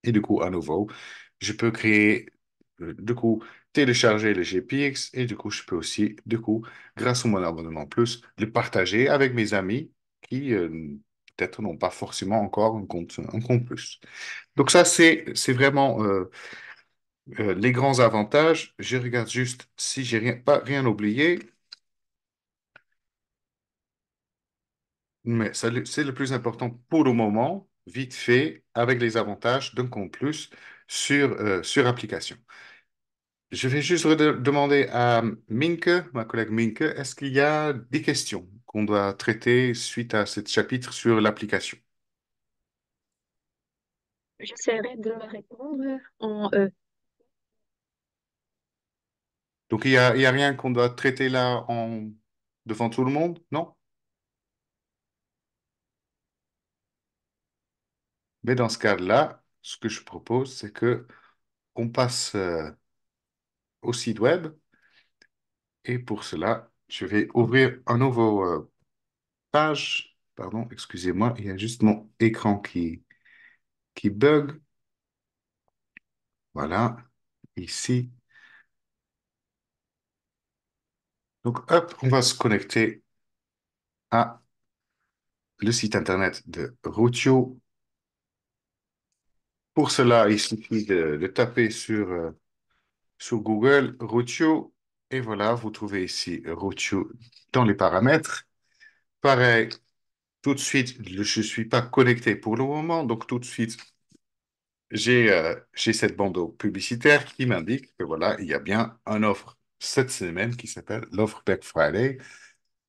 Et du coup, à nouveau, je peux créer, du coup, télécharger le GPX. Et du coup, je peux aussi, du coup, grâce à mon abonnement plus, le partager avec mes amis qui, peut-être, n'ont pas forcément encore un compte plus. Donc ça, c'est vraiment les grands avantages. Je regarde juste si j'ai pas rien oublié. Mais c'est le plus important pour le moment, vite fait, avec les avantages d'un compte plus sur application. Je vais juste demander à Minke, ma collègue Minke, est-ce qu'il y a des questions qu'on doit traiter suite à ce chapitre sur l'application? J'essaierai de me répondre en Donc, il y a rien qu'on doit traiter là devant tout le monde? Non? Mais dans ce cas-là, ce que je propose, c'est que on passe au site web. Et pour cela, je vais ouvrir un nouveau page. Pardon, excusez-moi, il y a juste mon écran qui bug. Voilà, ici. Donc, hop, on va se connecter à le site internet de Routio. Pour cela, il suffit de taper sur Google Routio et voilà, vous trouvez ici Routio dans les paramètres. Pareil, tout de suite, je ne suis pas connecté pour le moment, donc tout de suite, j'ai cette bande publicitaire qui m'indique que voilà, il y a bien une offre cette semaine qui s'appelle l'offre Black Friday.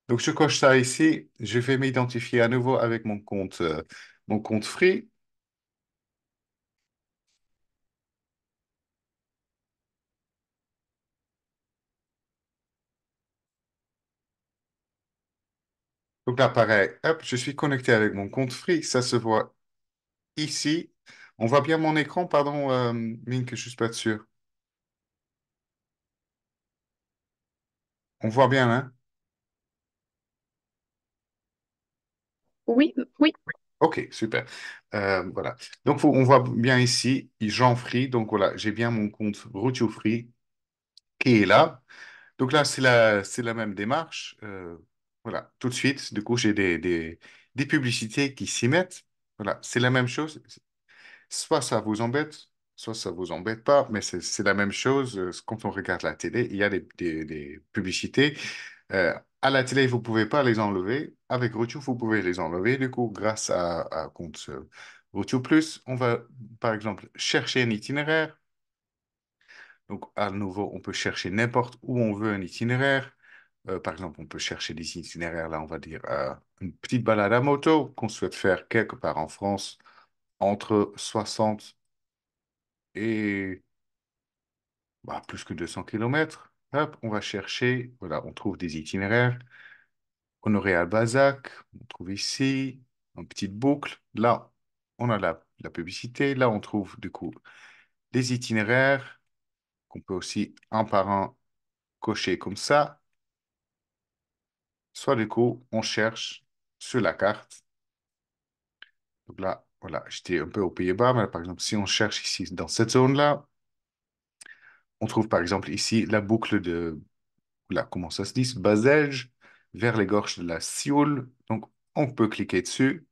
Donc, je coche ça ici. Je vais m'identifier à nouveau avec mon compte free. Donc là, pareil, hop, je suis connecté avec mon compte free. Ça se voit ici. On voit bien mon écran, pardon, Mink, je suis pas sûr. On voit bien, hein? Oui, oui, Ok, super. Voilà. Donc, on voit bien ici, Jean Free. Donc voilà, j'ai bien mon compte Routio Free qui est là. Donc là, c'est la même démarche. Voilà, tout de suite, du coup, j'ai des publicités qui s'y mettent. Voilà, c'est la même chose. Soit ça vous embête, soit ça vous embête pas, mais c'est la même chose. Quand on regarde la télé, il y a des publicités. À la télé, vous pouvez pas les enlever. Avec Routio, vous pouvez les enlever. Du coup, grâce à compte Routio Plus, on va, par exemple, chercher un itinéraire. Donc, à nouveau, on peut chercher n'importe où on veut un itinéraire. Par exemple, on peut chercher des itinéraires, là, on va dire, une petite balade à moto qu'on souhaite faire quelque part en France entre 60 et plus que 200 kilomètres. Hop, on va chercher, voilà, on trouve des itinéraires. Honoré-Balzac, on trouve ici, une petite boucle. Là, on a la publicité. Là, on trouve du coup des itinéraires qu'on peut aussi un par un cocher comme ça. Soit du coup, on cherche sur la carte. Donc là, voilà, j'étais un peu aux Pays-Bas, mais par exemple, si on cherche ici dans cette zone-là, on trouve par exemple ici la boucle de, là, comment ça se dit, Baselge vers les gorges de la Sioule. Donc, on peut cliquer dessus.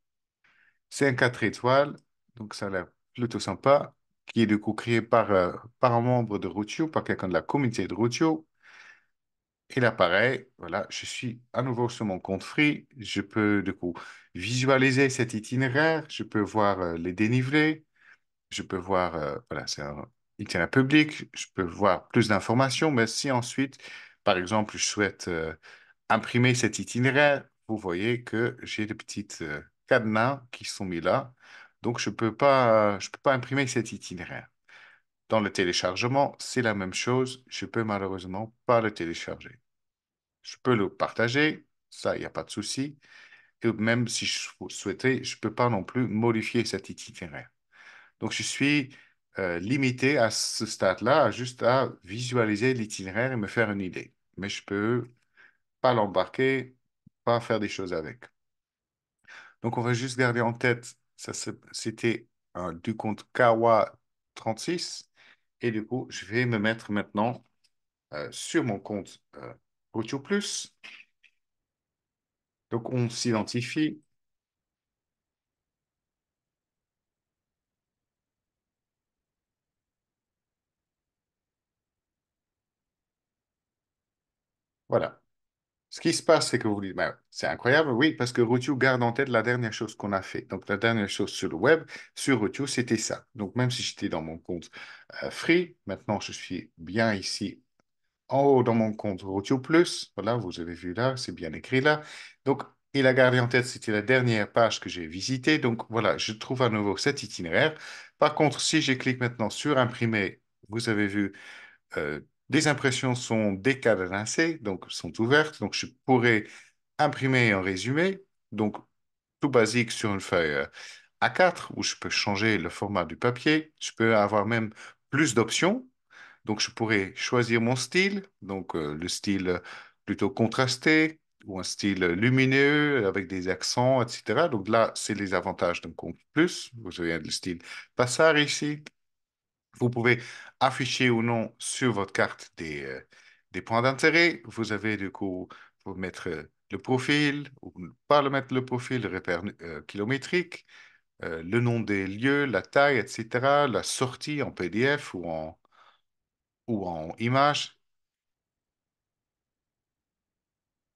C'est un 4 étoiles, donc ça a l'air plutôt sympa, qui est du coup créé par un membre de Routio, par quelqu'un de la communauté de Routio. Et là, pareil, voilà, je suis à nouveau sur mon compte free. Je peux du coup visualiser cet itinéraire, je peux voir les dénivelés, je peux voir, voilà, c'est un itinéraire public, je peux voir plus d'informations, mais si ensuite, par exemple, je souhaite imprimer cet itinéraire, vous voyez que j'ai des petites cadenas qui sont mis là, donc je peux pas imprimer cet itinéraire. Dans le téléchargement, c'est la même chose, je peux malheureusement pas le télécharger. Je peux le partager, ça, il n'y a pas de souci. Et même si je souhaitais, je ne peux pas non plus modifier cet itinéraire. Donc, je suis limité à ce stade-là, juste à visualiser l'itinéraire et me faire une idée. Mais je peux pas l'embarquer, pas faire des choses avec. Donc, on va juste garder en tête, c'était du compte Kawa 36. Et du coup, je vais me mettre maintenant sur mon compte Audio Plus. Donc, on s'identifie. Voilà. Ce qui se passe, c'est que vous dites, ben, c'est incroyable, oui, parce que Routio garde en tête la dernière chose qu'on a fait. Donc, la dernière chose sur le web, sur Routio, c'était ça. Donc, même si j'étais dans mon compte free, maintenant, je suis bien ici en haut dans mon compte Routio Plus. Voilà, vous avez vu là, c'est bien écrit là. Donc, il a gardé en tête, c'était la dernière page que j'ai visitée. Donc, voilà, je trouve à nouveau cet itinéraire. Par contre, si je clique maintenant sur imprimer, vous avez vu, des impressions sont décadenancées, donc sont ouvertes. Donc, je pourrais imprimer un résumé, donc tout basique sur une feuille A4 où je peux changer le format du papier. Je peux avoir même plus d'options. Donc, je pourrais choisir mon style, donc le style plutôt contrasté ou un style lumineux avec des accents, etc. Donc là, c'est les avantages d'un compte plus. Vous avez le style Passar ici. Vous pouvez afficher ou non sur votre carte des points d'intérêt. Vous avez du coup, pour mettre le profil, ou ne pas le mettre le profil, le repère kilométrique, le nom des lieux, la taille, etc., la sortie en PDF ou en image.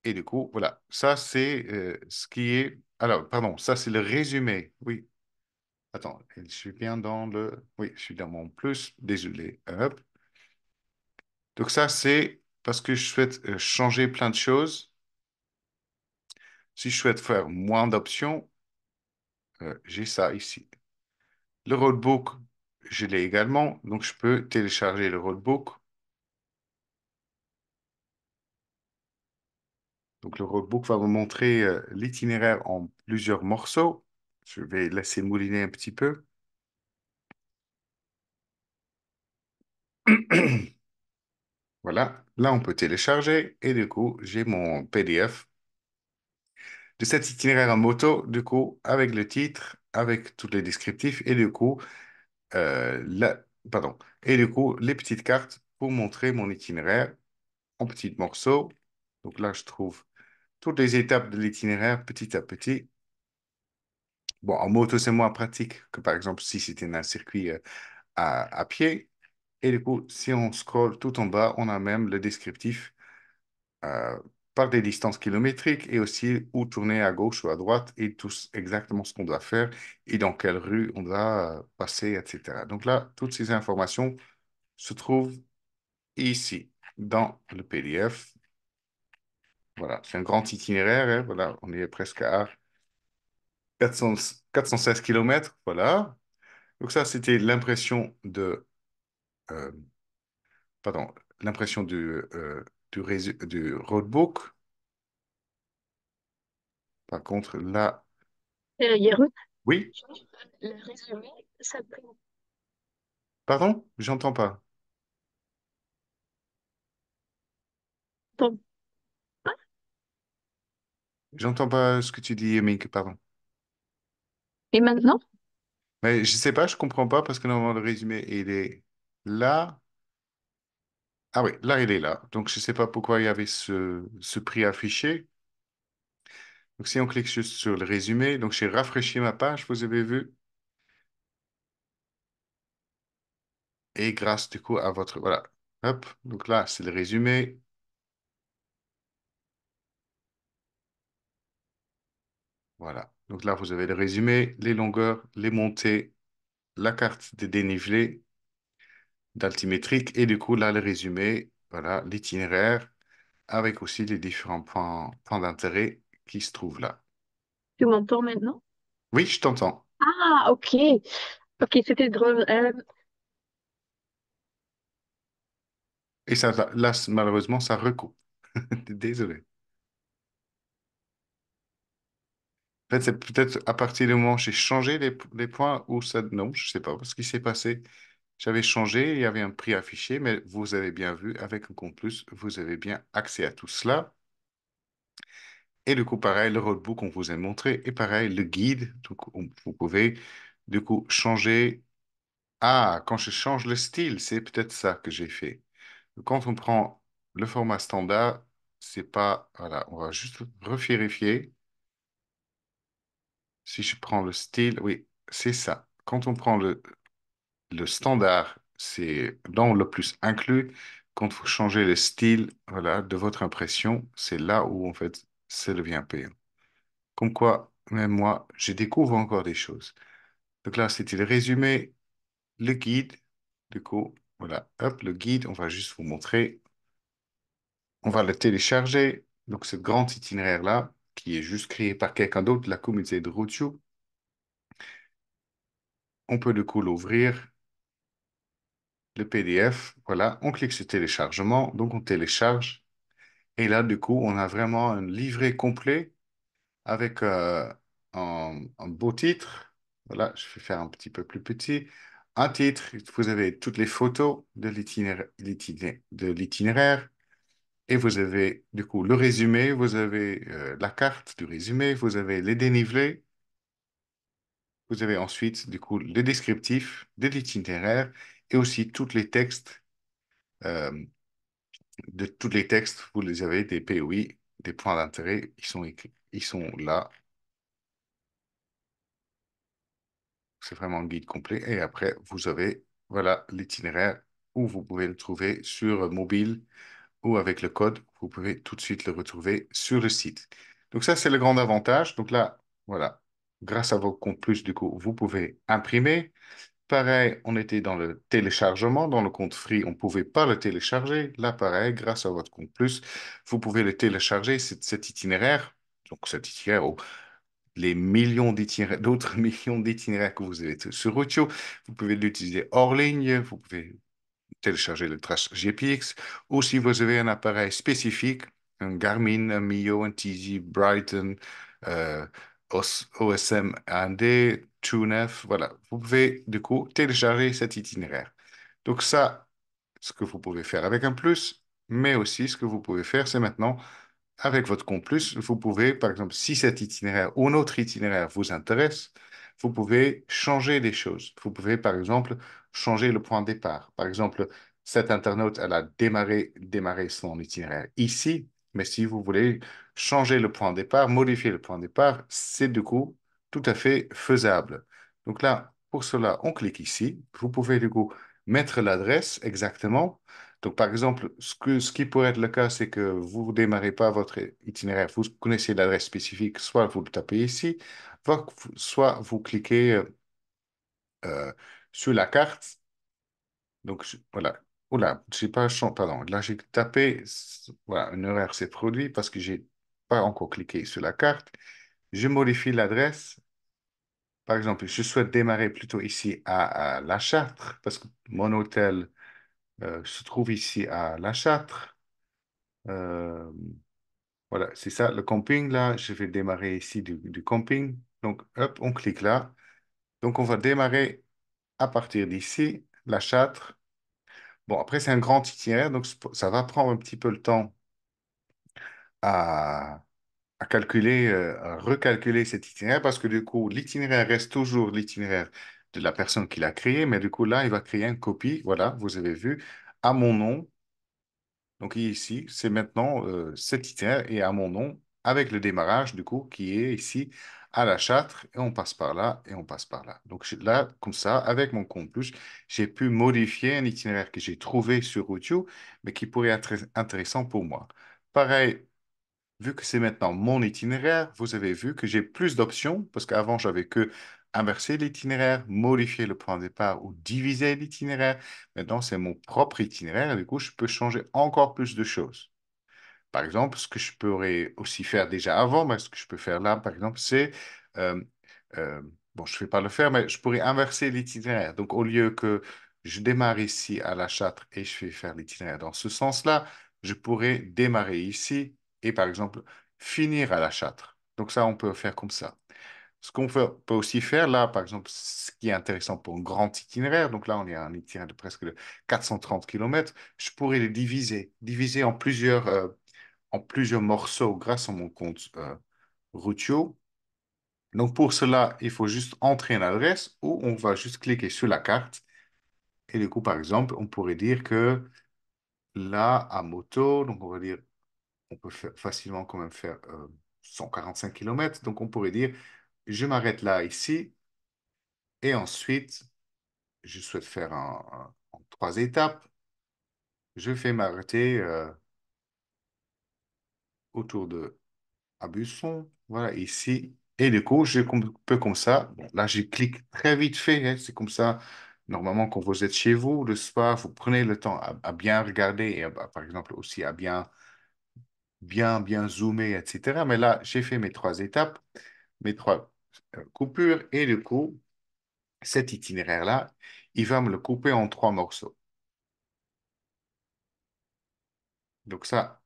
Et du coup, voilà, ça c'est ce qui est... Alors, pardon, ça c'est le résumé. Oui, attends, je suis bien dans le... Oui, je suis dans mon plus, désolé. Hop. Donc ça c'est parce que je souhaite changer plein de choses. Si je souhaite faire moins d'options, j'ai ça ici. Le roadbook, je l'ai également, donc je peux télécharger le roadbook. Donc le roadbook va vous montrer l'itinéraire en plusieurs morceaux. Je vais laisser mouliner un petit peu. Voilà, là on peut télécharger et du coup j'ai mon PDF de cet itinéraire en moto, du coup avec le titre, avec tous les descriptifs et du coup pardon, et du coup les petites cartes pour montrer mon itinéraire en petits morceaux. Donc là je trouve toutes les étapes de l'itinéraire petit à petit. Bon, en moto c'est moins pratique que par exemple si c'était un circuit à pied. Et du coup, si on scrolle tout en bas, on a même le descriptif euh, par des distances kilométriques et aussi où tourner à gauche ou à droite et tout exactement ce qu'on doit faire et dans quelle rue on doit passer, etc. Donc là, toutes ces informations se trouvent ici dans le PDF. Voilà, c'est un grand itinéraire, hein. Voilà, on est presque à 400 416 kilomètres. Voilà. Donc ça, c'était l'impression euh, pardon, l'impression du roadbook. Par contre, là, Yaroun, oui, le résumé, ça prend pardon, j'entends pas. ton J'entends pas ce que tu dis, Mink, pardon. Et maintenant, Mais je sais pas, je comprends pas parce que normalement le résumé, il est là. Ah oui, là, il est là. Donc, je sais pas pourquoi il y avait ce prix affiché. Donc, si on clique juste sur le résumé, donc j'ai rafraîchi ma page, vous avez vu. Et grâce, du coup, à votre... Voilà. Hop. Donc là, c'est le résumé. Voilà. Donc là, vous avez le résumé, les longueurs, les montées, la carte des dénivelés d'altimétrique et du coup, là, le résumé, voilà, l'itinéraire avec aussi les différents points d'intérêt qui se trouvent là. tu m'entends maintenant? Oui, je t'entends. Ah, ok. Ok, c'était drôle. Et ça, là, malheureusement, ça recoupe. Désolé. En fait, c'est peut-être à partir du moment où j'ai changé les points ou ça... Non, je sais pas ce qui s'est passé. J'avais changé, il y avait un prix affiché, mais vous avez bien vu, avec un compte plus, vous avez bien accès à tout cela. Et du coup, pareil, le roadbook, on vous a montré. Et pareil, le guide, donc vous pouvez du coup changer. Ah, quand je change le style, c'est peut-être ça que j'ai fait. Quand on prend le format standard, c'est pas... Voilà, on va juste revérifier. Si je prends le style, oui, c'est ça. Quand on prend le standard, c'est dans le plus inclus. Quand vous changez le style, voilà, de votre impression, c'est là où, en fait, ça devient payant. Comme quoi, même moi, je découvre encore des choses. Donc là, c'était le résumé, le guide. Du coup, voilà, hop, le guide, on va juste vous montrer. On va le télécharger. Donc, ce grand itinéraire-là, qui est juste créé par quelqu'un d'autre de la communauté de Roadshow, on peut du coup l'ouvrir, le PDF. Voilà, on clique sur téléchargement. Donc, on télécharge. Et là, du coup, on a vraiment un livret complet avec un beau titre. Voilà, je vais faire un petit peu plus petit. Un titre, vous avez toutes les photos de l'itinéraire. Et vous avez du coup le résumé, vous avez la carte du résumé, vous avez les dénivelés, vous avez ensuite du coup le descriptif de l'itinéraire et aussi tous les textes, euh, de tous les textes, vous les avez, des POI, des points d'intérêt, ils sont écrits, ils sont là. C'est vraiment un guide complet. Et après, vous avez, voilà, l'itinéraire où vous pouvez le trouver sur mobile ou avec le code, vous pouvez tout de suite le retrouver sur le site. Donc ça, c'est le grand avantage. Donc là, voilà, grâce à vos comptes plus, du coup, vous pouvez imprimer. Pareil, on était dans le téléchargement. Dans le compte free, on ne pouvait pas le télécharger. Là, pareil, grâce à votre compte plus, vous pouvez le télécharger, cet itinéraire. Donc cet itinéraire, les millions d'itinéraires, d'autres millions d'itinéraires que vous avez sur Routio. Vous pouvez l'utiliser hors ligne, vous pouvez télécharger le Trace GPX, ou si vous avez un appareil spécifique, un Garmin, un Mio, un TZ, Brighton, euh, OSM AMD, TrueNav, voilà. Vous pouvez du coup télécharger cet itinéraire. Donc ça, ce que vous pouvez faire avec un plus, mais aussi ce que vous pouvez faire, c'est maintenant avec votre compte plus, vous pouvez, par exemple, si cet itinéraire ou un autre itinéraire vous intéresse, vous pouvez changer des choses. Vous pouvez, par exemple, changer le point de départ. Par exemple, cette internaute, elle a démarré son itinéraire ici, mais si vous voulez changer le point de départ, modifier le point de départ, c'est du coup tout à fait faisable. Donc là, pour cela, on clique ici. Vous pouvez du coup mettre l'adresse exactement. Donc, par exemple, ce qui pourrait être le cas, c'est que vous ne démarrez pas votre itinéraire, vous connaissez l'adresse spécifique, soit vous le tapez ici, soit vous cliquez euh, sur la carte. Donc, voilà. Oula, j'ai pas, pardon, là j'ai tapé, voilà, une erreur s'est produite parce que j'ai pas encore cliqué sur la carte. Je modifie l'adresse. Par exemple, je souhaite démarrer plutôt ici à La Châtre parce que mon hôtel se trouve ici à La Châtre. Euh, Voilà, c'est ça, le camping, là, je vais démarrer ici du camping. Donc, hop, on clique là. Donc, on va démarrer à partir d'ici, la Châtre. Bon, après, c'est un grand itinéraire, donc ça va prendre un petit peu le temps à, à calculer, à recalculer cet itinéraire, parce que du coup, l'itinéraire reste toujours l'itinéraire de la personne qui l'a créé, mais du coup, là, il va créer une copie, voilà, vous avez vu, à mon nom. Donc ici, c'est maintenant cet itinéraire est à mon nom avec le démarrage du coup qui est ici à la Châtre et on passe par là et on passe par là. Donc là, comme ça, avec mon compte plus, j'ai pu modifier un itinéraire que j'ai trouvé sur Routio, mais qui pourrait être intéressant pour moi. Pareil, vu que c'est maintenant mon itinéraire, vous avez vu que j'ai plus d'options parce qu'avant, j'avais que inverser l'itinéraire, modifier le point de départ ou diviser l'itinéraire. Maintenant, c'est mon propre itinéraire et du coup, je peux changer encore plus de choses. Par exemple, ce que je pourrais aussi faire déjà avant, mais ce que je peux faire là, par exemple, c'est, euh, euh, bon, je ne vais pas le faire, mais je pourrais inverser l'itinéraire. Donc, au lieu que je démarre ici à La Châtre et je vais faire l'itinéraire dans ce sens-là, je pourrais démarrer ici et, par exemple, finir à La Châtre. Donc, ça, on peut faire comme ça. Ce qu'on peut aussi faire là, par exemple, ce qui est intéressant pour un grand itinéraire, donc là, on est à un itinéraire de presque de 430 kilomètres, je pourrais le diviser en plusieurs morceaux grâce à mon compte Routio. Donc pour cela, il faut juste entrer une adresse ou on va juste cliquer sur la carte. Et du coup, par exemple, on pourrait dire que là, à moto, donc on va dire, on peut facilement quand même faire 145 kilomètres. Donc on pourrait dire, je m'arrête là, ici, et ensuite, je souhaite faire en 3 étapes. Je fais m'arrêter autour de à Busson, voilà, ici. Et du coup, je peux comme ça. Bon, là, je clique très vite fait, hein, c'est comme ça. Normalement, quand vous êtes chez vous, le soir, vous prenez le temps à bien regarder et par exemple aussi à bien zoomer, etc. Mais là, j'ai fait mes 3 étapes, mes 3 coupures et du coup, cet itinéraire-là, il va me le couper en 3 morceaux. Donc ça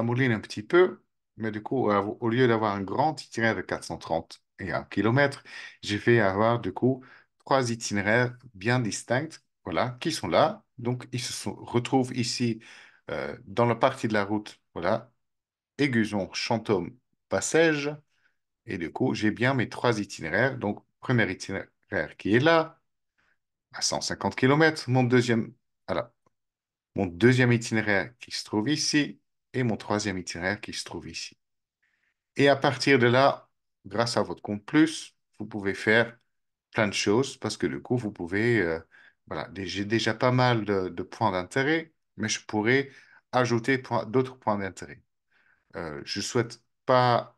mouline un petit peu, mais du coup, au lieu d'avoir un grand itinéraire de 431 kilomètres, je vais avoir du coup 3 itinéraires bien distincts, voilà, qui sont là. Donc, ils retrouvent ici dans la partie de la route, voilà, Aiguezon, Chantôme, Passège. Et du coup, j'ai bien mes 3 itinéraires. Donc, premier itinéraire qui est là, à 150 km. Voilà, mon deuxième itinéraire qui se trouve ici et mon troisième itinéraire qui se trouve ici. Et à partir de là, grâce à votre compte plus, vous pouvez faire plein de choses parce que du coup, vous pouvez, voilà, j'ai déjà pas mal de points d'intérêt, mais je pourrais ajouter d'autres points d'intérêt. Je souhaite pas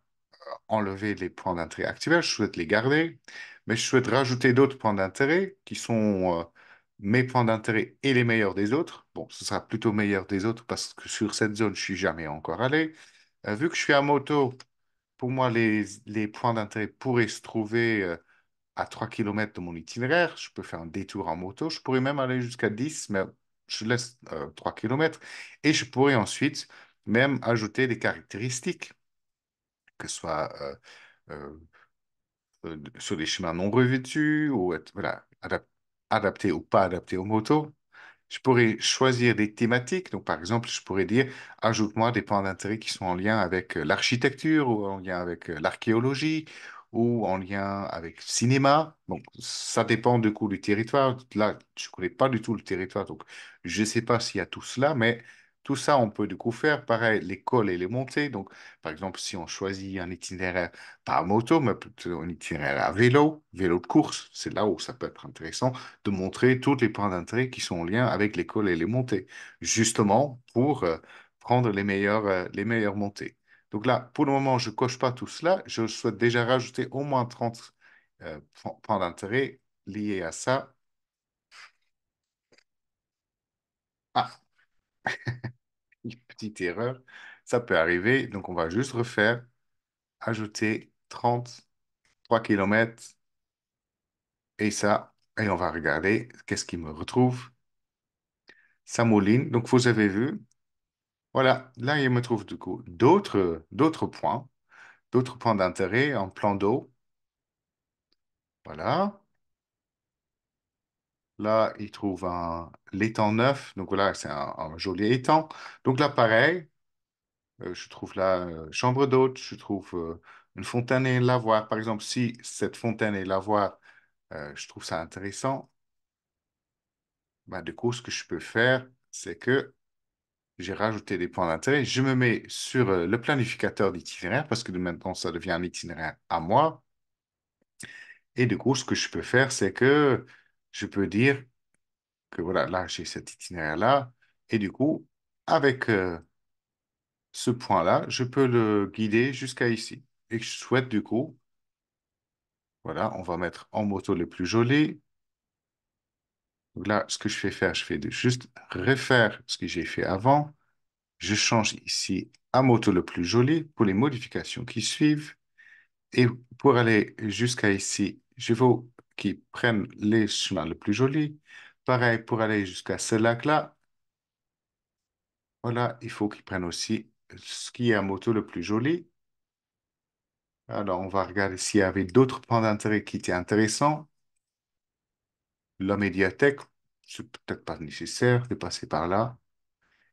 enlever les points d'intérêt actuels, je souhaite les garder, mais je souhaite rajouter d'autres points d'intérêt qui sont mes points d'intérêt et les meilleurs des autres. Bon, ce sera plutôt meilleur des autres parce que sur cette zone, je suis jamais encore allé. Vu que je suis à moto, pour moi, les points d'intérêt pourraient se trouver à 3 km de mon itinéraire. Je peux faire un détour en moto. Je pourrais même aller jusqu'à 10, mais je laisse 3 km. Et je pourrais ensuite même ajouter des caractéristiques, que ce soit euh, sur des chemins non revêtus ou voilà, adaptés ou pas adaptés aux motos. Je pourrais choisir des thématiques. Donc, par exemple, je pourrais dire, ajoute-moi des points d'intérêt qui sont en lien avec l'architecture ou en lien avec l'archéologie ou en lien avec le cinéma. Bon, ça dépend du coup du territoire. Là, je ne connais pas du tout le territoire, donc je ne sais pas s'il y a tout cela, mais tout ça, on peut du coup faire. Pareil, les cols et les montées. Donc, par exemple, si on choisit un itinéraire pas à moto, mais plutôt un itinéraire à vélo, vélo de course, c'est là où ça peut être intéressant de montrer tous les points d'intérêt qui sont en lien avec l'école et les montées, justement pour prendre les meilleures montées. Donc là, pour le moment, je ne coche pas tout cela. Je souhaite déjà rajouter au moins 30 points d'intérêt liés à ça. Ah, une petite erreur, ça peut arriver. Donc on va juste refaire, ajouter 33 km et ça, et on va regarder qu'est-ce qui me retrouve. Ça mouline. Donc vous avez vu, voilà, là, il me trouve du coup d'autres points d'intérêt en plan d'eau. Voilà. Là, il trouve l'étang neuf. Donc voilà, c'est un joli étang. Donc là, pareil, je trouve là chambre d'hôte, je trouve une fontaine et un lavoir. Par exemple, si cette fontaine et lavoir, je trouve ça intéressant, bah, du coup, ce que je peux faire, c'est que j'ai rajouté des points d'intérêt. Je me mets sur le planificateur d'itinéraire parce que maintenant, ça devient un itinéraire à moi. Et du coup, ce que je peux faire, c'est que je peux dire que voilà, là, j'ai cet itinéraire-là. Et du coup, avec ce point-là, je peux le guider jusqu'à ici. Et je souhaite du coup, voilà, on va mettre en moto le plus joli. Donc là, ce que je fais faire, je fais juste refaire ce que j'ai fait avant. Je change ici à moto le plus joli pour les modifications qui suivent. Et pour aller jusqu'à ici, je veux qu'ils prennent les chemins le plus jolis. Pareil, pour aller jusqu'à ce lac-là, voilà, il faut qu'ils prennent aussi ce qui est à moto le plus joli. Alors, on va regarder s'il y avait d'autres points d'intérêt qui étaient intéressants. La médiathèque, c'est peut-être pas nécessaire de passer par là.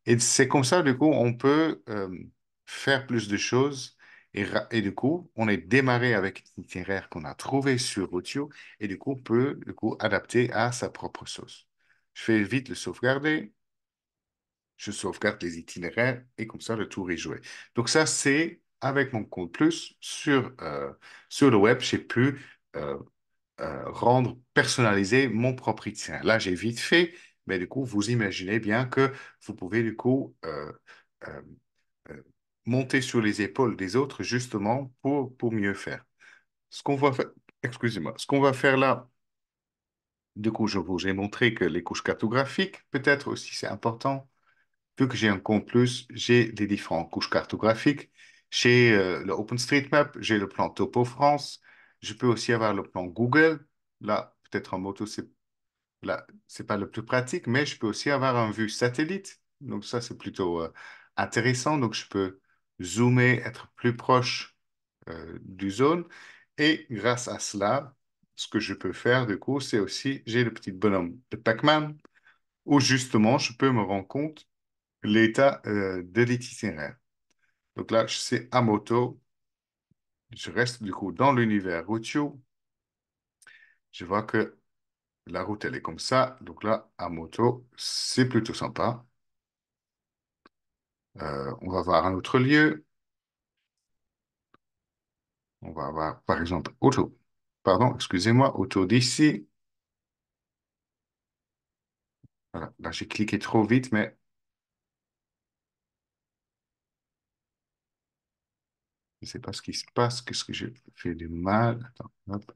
Et c'est comme ça, du coup, on peut faire plus de choses. Et du coup, on est démarré avec l'itinéraire qu'on a trouvé sur Routio. Et du coup, on peut du coup, adapter à sa propre sauce. Je fais vite le sauvegarder. Je sauvegarde les itinéraires et comme ça, le tour est joué. Donc ça, c'est avec mon compte plus sur le web, j'ai pu euh, rendre personnalisé mon propre itinéraire. Là, j'ai vite fait, mais du coup, vous imaginez bien que vous pouvez du coup euh, euh, monter sur les épaules des autres justement pour mieux faire. Ce qu'on va faire, excusez-moi, ce qu'on va faire là, du coup, je vous ai montré que les couches cartographiques, peut-être aussi, c'est important. Vu que j'ai un compte plus, j'ai les différentes couches cartographiques. Chez le OpenStreetMap, j'ai le plan Topo France. Je peux aussi avoir le plan Google. Là, peut-être en moto, c'est pas le plus pratique, mais je peux aussi avoir un vue satellite. Donc ça, c'est plutôt intéressant. Donc je peux zoomer, être plus proche du zone. Et grâce à cela, ce que je peux faire, du coup, c'est aussi, j'ai le petit bonhomme de Pac-Man, où justement, je peux me rendre compte l'état de l'itinéraire. Donc là, je sais à moto, je reste du coup dans l'univers routier. Je vois que La route, elle est comme ça. Donc là, à moto, c'est plutôt sympa. On va voir un autre lieu. On va avoir, par exemple, auto. Pardon, excusez-moi, auto d'ici. Voilà, là, j'ai cliqué trop vite, mais je ne sais pas ce qui se passe. Qu'est-ce que j'ai fait de mal? Attends, hop.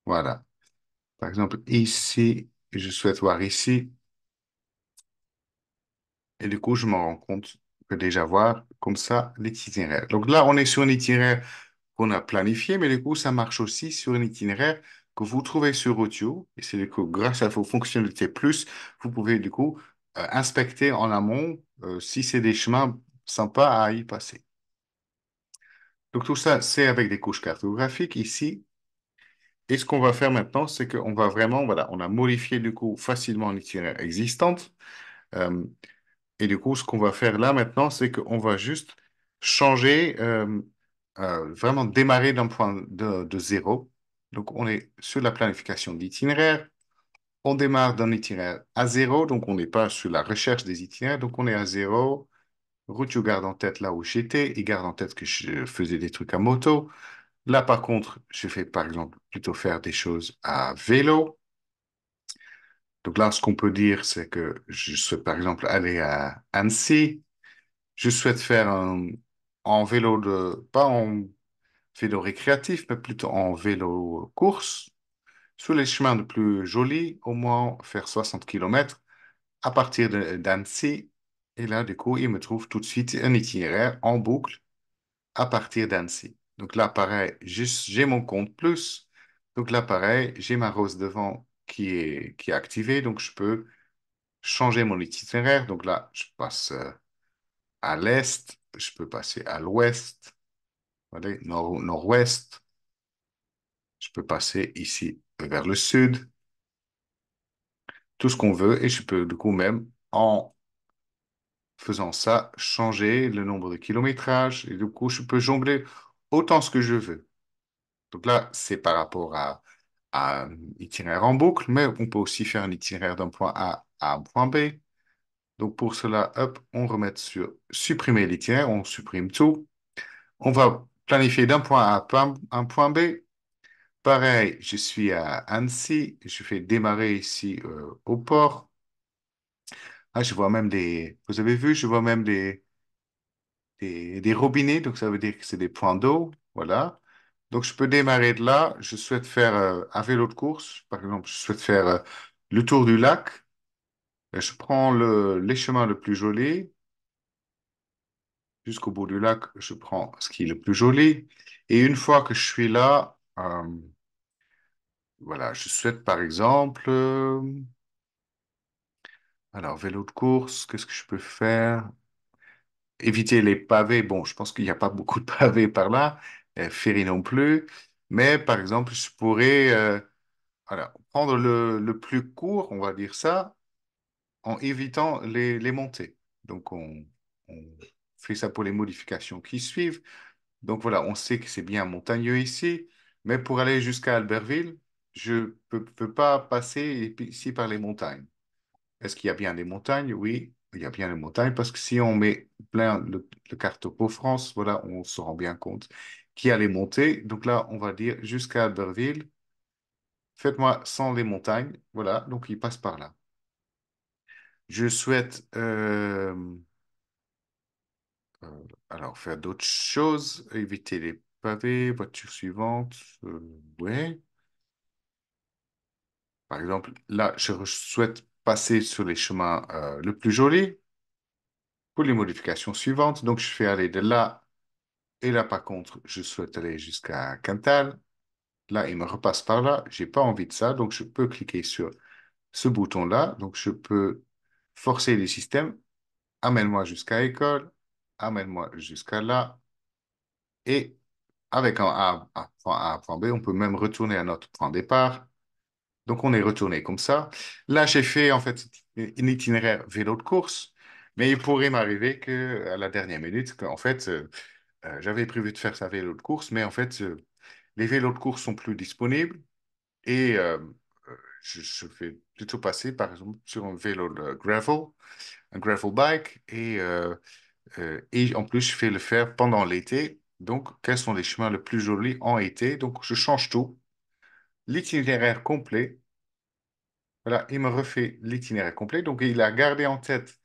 Voilà. Par exemple, ici, je souhaite voir ici. Et du coup, je me rends compte que déjà voir comme ça l'itinéraire. Donc là, on est sur un itinéraire qu'on a planifié, mais du coup, ça marche aussi sur un itinéraire que vous trouvez sur Routio. Et c'est du coup, grâce à vos fonctionnalités plus, vous pouvez du coup inspecter en amont si c'est des chemins sympas à y passer. Donc tout ça, c'est avec des couches cartographiques ici. Et ce qu'on va faire maintenant, c'est qu'on va vraiment, voilà, on a modifié du coup facilement l'itinéraire existante. Euh, Et du coup, ce qu'on va faire là maintenant, c'est qu'on va juste changer, vraiment démarrer d'un point de zéro. Donc, on est sur la planification d'itinéraire. On démarre d'un itinéraire à zéro, donc on n'est pas sur la recherche des itinéraires, donc on est à zéro. Route, je garde en tête là où j'étais, et garde en tête que je faisais des trucs à moto. Là, par contre, je vais par exemple plutôt faire des choses à vélo. Donc là, ce qu'on peut dire, c'est que je souhaite par exemple aller à Annecy. Je souhaite faire en vélo pas en vélo récréatif, mais plutôt en vélo course, sur les chemins les plus jolis, au moins faire 60 kilomètres à partir d'Annecy. Et là, du coup, il me trouve tout de suite un itinéraire en boucle à partir d'Annecy. Donc là, pareil, j'ai mon compte plus. Donc là, pareil, j'ai ma rose devant qui est activée, donc je peux changer mon itinéraire. Donc là, je passe à l'est, je peux passer à l'ouest, allez, nord-ouest, je peux passer ici vers le sud, tout ce qu'on veut, et je peux du coup même, en faisant ça, changer le nombre de kilométrages, et du coup, je peux jongler autant ce que je veux. Donc là, c'est par rapport à un itinéraire en boucle, mais on peut aussi faire un itinéraire d'un point A à un point B. Donc pour cela, hop, on remet sur supprimer l'itinéraire, on supprime tout. On va planifier d'un point A à un point B. Pareil, je suis à Annecy, je fais démarrer ici au port. Ah, je vois même vous avez vu, je vois même des robinets, donc ça veut dire que c'est des points d'eau, voilà. Donc je peux démarrer de là, je souhaite faire un vélo de course, par exemple, je souhaite faire le tour du lac. Je prends les chemins le plus jolis, jusqu'au bout du lac, je prends ce qui est le plus joli. Et une fois que je suis là, voilà, je souhaite par exemple... alors, vélo de course, qu'est-ce que je peux faire? Éviter les pavés. Bon, je pense qu'il n'y a pas beaucoup de pavés par là. Ferry non plus. Mais par exemple, je pourrais voilà, prendre le plus court, on va dire ça, en évitant les montées. Donc, on fait ça pour les modifications qui suivent. Donc voilà, on sait que c'est bien montagneux ici. Mais pour aller jusqu'à Albertville, je ne peux pas passer ici par les montagnes. Est-ce qu'il y a bien des montagnes? Oui, il y a bien des montagnes parce que si on met plein le carte topo France, voilà, on se rend bien compte qu'il y a les montées. Donc là, on va dire jusqu'à Albertville, faites-moi sans les montagnes. Voilà, donc il passe par là. Je souhaite alors faire d'autres choses, éviter les pavés, voiture suivante. Ouais. Par exemple, là, souhaite passer sur les chemins le plus joli pour les modifications suivantes. Donc, je fais aller de là. Et là, par contre, je souhaite aller jusqu'à Cantal. Là, il me repasse par là. J'ai pas envie de ça. Donc, je peux cliquer sur ce bouton-là. Donc, je peux forcer les systèmes. Amène-moi jusqu'à école. Amène-moi jusqu'à là. Et avec un point A, un point B, on peut même retourner à notre point de départ. Donc, on est retourné comme ça. Là, j'ai fait en fait un itinéraire vélo de course. Mais il pourrait m'arriver que à la dernière minute, qu'en fait, j'avais prévu de faire ça vélo de course, mais en fait, les vélos de course sont plus disponibles Et je fais plutôt passer, par exemple, sur un vélo de gravel, un gravel bike, et en plus, je fais le faire pendant l'été. Donc, quels sont les chemins les plus jolis en été? Donc, je change tout, l'itinéraire complet. Voilà, il me refait l'itinéraire complet. Donc, il a gardé en tête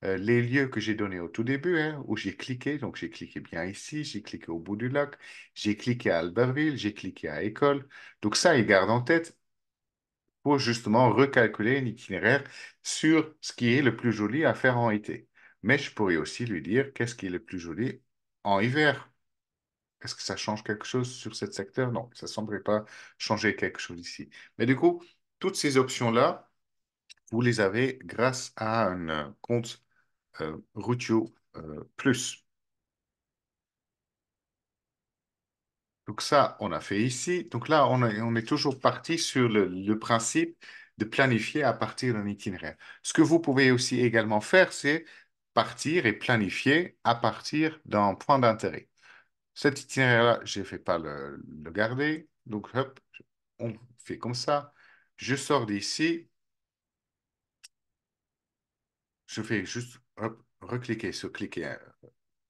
les lieux que j'ai donnés au tout début, hein, où j'ai cliqué. Donc, j'ai cliqué bien ici, j'ai cliqué au bout du lac, j'ai cliqué à Albertville, j'ai cliqué à École. Donc, ça, il garde en tête pour justement recalculer un itinéraire sur ce qui est le plus joli à faire en été. Mais je pourrais aussi lui dire qu'est-ce qui est le plus joli en hiver. Est-ce que ça change quelque chose sur ce secteur? Non, ça ne semblerait pas changer quelque chose ici. Mais du coup, toutes ces options-là, vous les avez grâce à un compte Routio Plus. Donc ça, on a fait ici. Donc là, on est toujours parti sur le principe de planifier à partir d'un itinéraire. Ce que vous pouvez aussi également faire, c'est partir et planifier à partir d'un point d'intérêt. Cet itinéraire-là, je ne vais pas le garder. Donc, hop, on fait comme ça. Je sors d'ici. Je fais juste hop, recliquer sur cliquer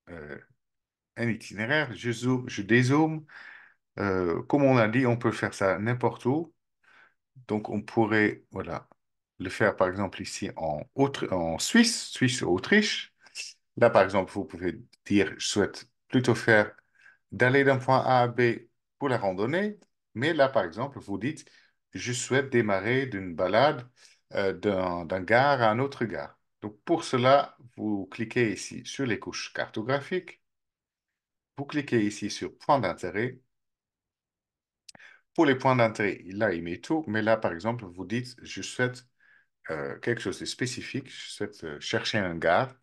euh, un itinéraire. Je zoome, je dézoome. Comme on a dit, on peut faire ça n'importe où. Donc, on pourrait, voilà, le faire par exemple ici en Suisse, Suisse-Autriche. Là, par exemple, vous pouvez dire, je souhaite plutôt faire d'aller d'un point A à B pour la randonnée. Mais là, par exemple, vous dites, je souhaite démarrer d'une balade d'un gare à un autre gare. Donc, pour cela, vous cliquez ici sur les couches cartographiques. Vous cliquez ici sur point d'intérêt. Pour les points d'intérêt, là, il met tout. Mais là, par exemple, vous dites, je souhaite quelque chose de spécifique. Je souhaite chercher un gare.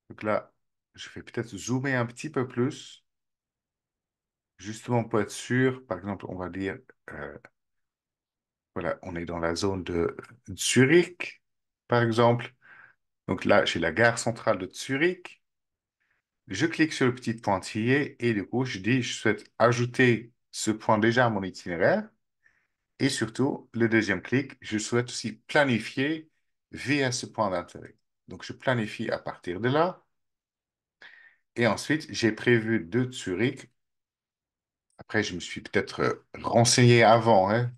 Donc là, je vais peut-être zoomer un petit peu plus, justement pour être sûr. Par exemple, on va dire, euh, voilà, on est dans la zone de Zurich, par exemple. Donc là, j'ai la gare centrale de Zurich. Je clique sur le petit pointillé et du coup, je dis, je souhaite ajouter ce point déjà à mon itinéraire. Et surtout, le deuxième clic, je souhaite aussi planifier via ce point d'intérêt. Donc, je planifie à partir de là. Et ensuite, j'ai prévu de Zurich. Après, je me suis peut-être renseigné avant, hein.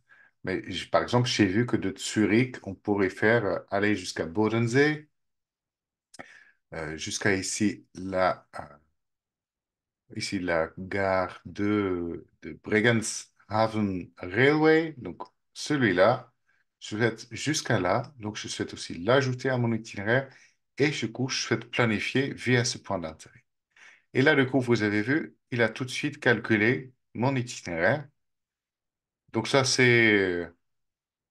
Mais par exemple, j'ai vu que de Zurich, on pourrait faire aller jusqu'à Bodensee, jusqu'à ici la gare de Bregenz-Haven Railway. Donc, celui-là, je souhaite jusqu'à là. Donc, je souhaite aussi l'ajouter à mon itinéraire. Et du coup, je souhaite planifier via ce point d'intérêt. Et là, du coup, vous avez vu, il a tout de suite calculé mon itinéraire. Donc ça, là,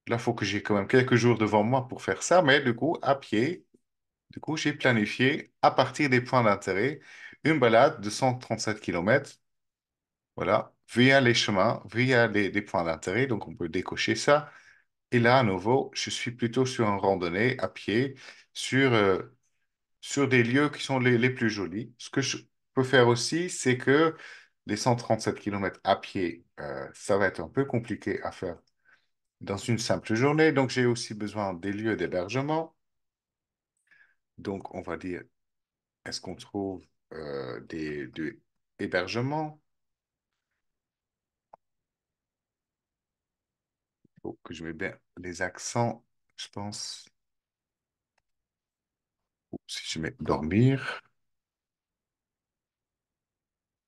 il faut que j'ai quand même quelques jours devant moi pour faire ça, mais du coup, à pied, du coup, j'ai planifié à partir des points d'intérêt une balade de 137 kilomètres, voilà, via les chemins, via des points d'intérêt. Donc, on peut décocher ça. Et là, à nouveau, je suis plutôt sur une randonnée à pied, sur, euh, sur des lieux qui sont les plus jolis. Ce que je peux faire aussi, c'est que les 137 kilomètres à pied, ça va être un peu compliqué à faire dans une simple journée. Donc, j'ai aussi besoin des lieux d'hébergement. Donc, on va dire, est-ce qu'on trouve des hébergements? Il faut que je mette bien les accents, je pense. Ou si je mets dormir,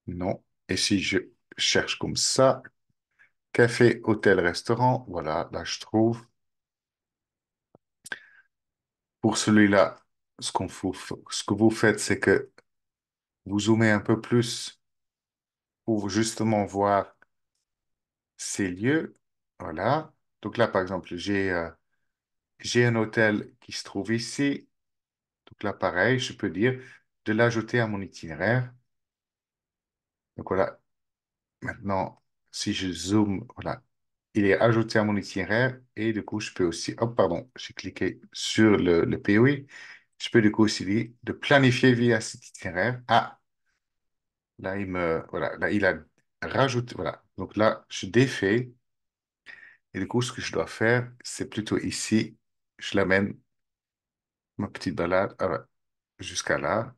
non. Et si je cherche comme ça, café, hôtel, restaurant, voilà, là, je trouve. Pour celui-là, ce que vous faites, c'est que vous zoomez un peu plus pour justement voir ces lieux. Voilà. Donc là, par exemple, j'ai un hôtel qui se trouve ici. Donc là, pareil, je peux dire de l'ajouter à mon itinéraire. Donc voilà. Maintenant, si je zoome, voilà, il est ajouté à mon itinéraire et du coup, je peux aussi, oh pardon, j'ai cliqué sur le POI. Je peux du coup aussi dire de planifier via cet itinéraire. Ah, là, voilà, là, il a rajouté, voilà. Donc là, je défais Et du coup, ce que je dois faire, c'est plutôt ici. Je l'amène, ma petite balade, jusqu'à là.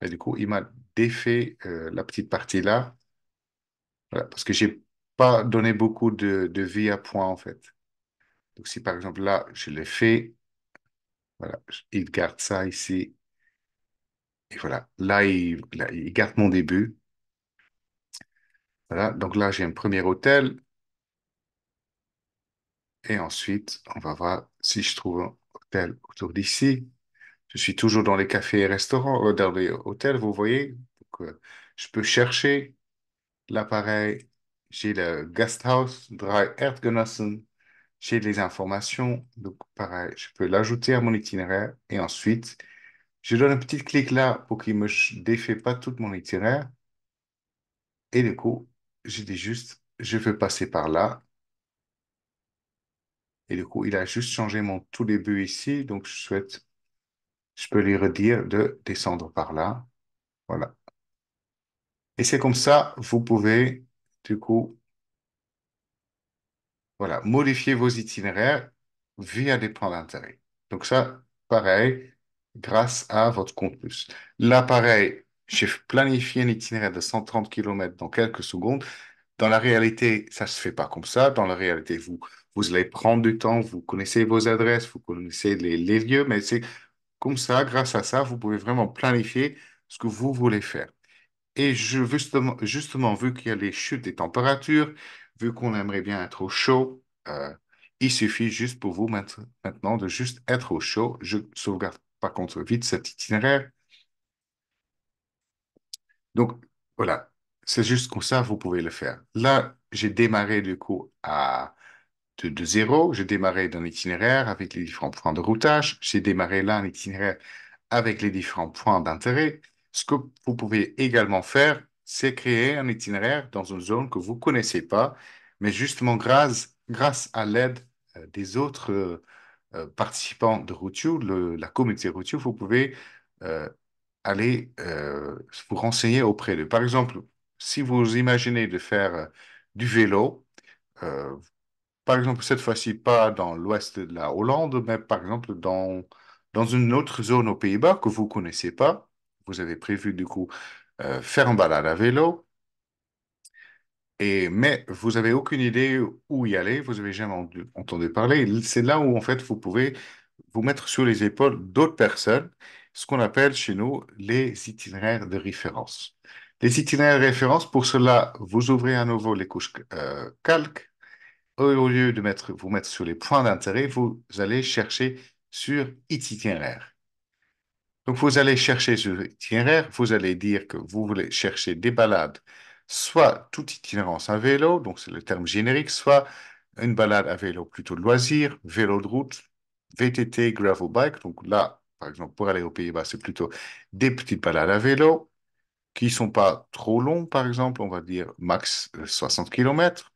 Et du coup, il m'a défait la petite partie là. Voilà, parce que j'ai pas donné beaucoup de vie à point, en fait. Donc, si par exemple là, je l'ai fait, voilà, il garde ça ici. Et voilà, là, il garde mon début. Voilà, donc là, j'ai un premier hôtel. Et ensuite, on va voir si je trouve un hôtel autour d'ici. Je suis toujours dans les cafés et restaurants, dans les hôtels, vous voyez. Donc, je peux chercher l'appareil. J'ai le Gasthaus Drei Erdgenossen. J'ai les informations. Donc, pareil, je peux l'ajouter à mon itinéraire. Et ensuite, je donne un petit clic là pour qu'il me défait pas tout mon itinéraire. Et du coup, je dis juste, je veux passer par là. Et du coup, il a juste changé mon tout début ici. Donc, je peux lui redire de descendre par là. Voilà. Et c'est comme ça, vous pouvez, du coup, voilà, modifier vos itinéraires via des plans d'intérêt. Donc ça, pareil, grâce à votre compte plus. Là, pareil, j'ai planifié un itinéraire de 130 km dans quelques secondes. Dans la réalité, ça se fait pas comme ça. Dans la réalité, vous allez prendre du temps, vous connaissez vos adresses, vous connaissez les lieux, mais c'est comme ça, grâce à ça, vous pouvez vraiment planifier ce que vous voulez faire. Et justement, vu qu'il y a les chutes des températures, vu qu'on aimerait bien être au chaud, il suffit juste pour vous maintenant de juste être au chaud. Je sauvegarde par contre vite cet itinéraire. Donc, voilà, c'est juste comme ça, vous pouvez le faire. Là, j'ai démarré du coup de zéro. J'ai démarré d'un itinéraire avec les différents points de routage. J'ai démarré là un itinéraire avec les différents points d'intérêt. Ce que vous pouvez également faire, c'est créer un itinéraire dans une zone que vous ne connaissez pas, mais justement grâce à l'aide des autres participants de Routio, la communauté Routio, vous pouvez euh, aller vous renseigner auprès d'eux. Par exemple, si vous imaginez de faire du vélo, euh, par exemple, cette fois-ci, pas dans l'ouest de la Hollande, mais par exemple dans une autre zone aux Pays-Bas que vous connaissez pas. Vous avez prévu du coup faire un balade à vélo, mais vous avez aucune idée où y aller, vous avez jamais entendu parler. C'est là où en fait vous pouvez vous mettre sur les épaules d'autres personnes, ce qu'on appelle chez nous les itinéraires de référence. Les itinéraires de référence, pour cela, vous ouvrez à nouveau les couches calques au lieu de vous mettre sur les points d'intérêt, vous allez chercher sur itinéraire. Donc, vous allez chercher sur itinéraire, vous allez dire que vous voulez chercher des balades, soit toute itinérance à vélo, donc c'est le terme générique, soit une balade à vélo plutôt de loisir, vélo de route, VTT, gravel bike. Donc là, par exemple, pour aller aux Pays-Bas, c'est plutôt des petites balades à vélo qui sont pas trop longues, par exemple, on va dire max 60 km.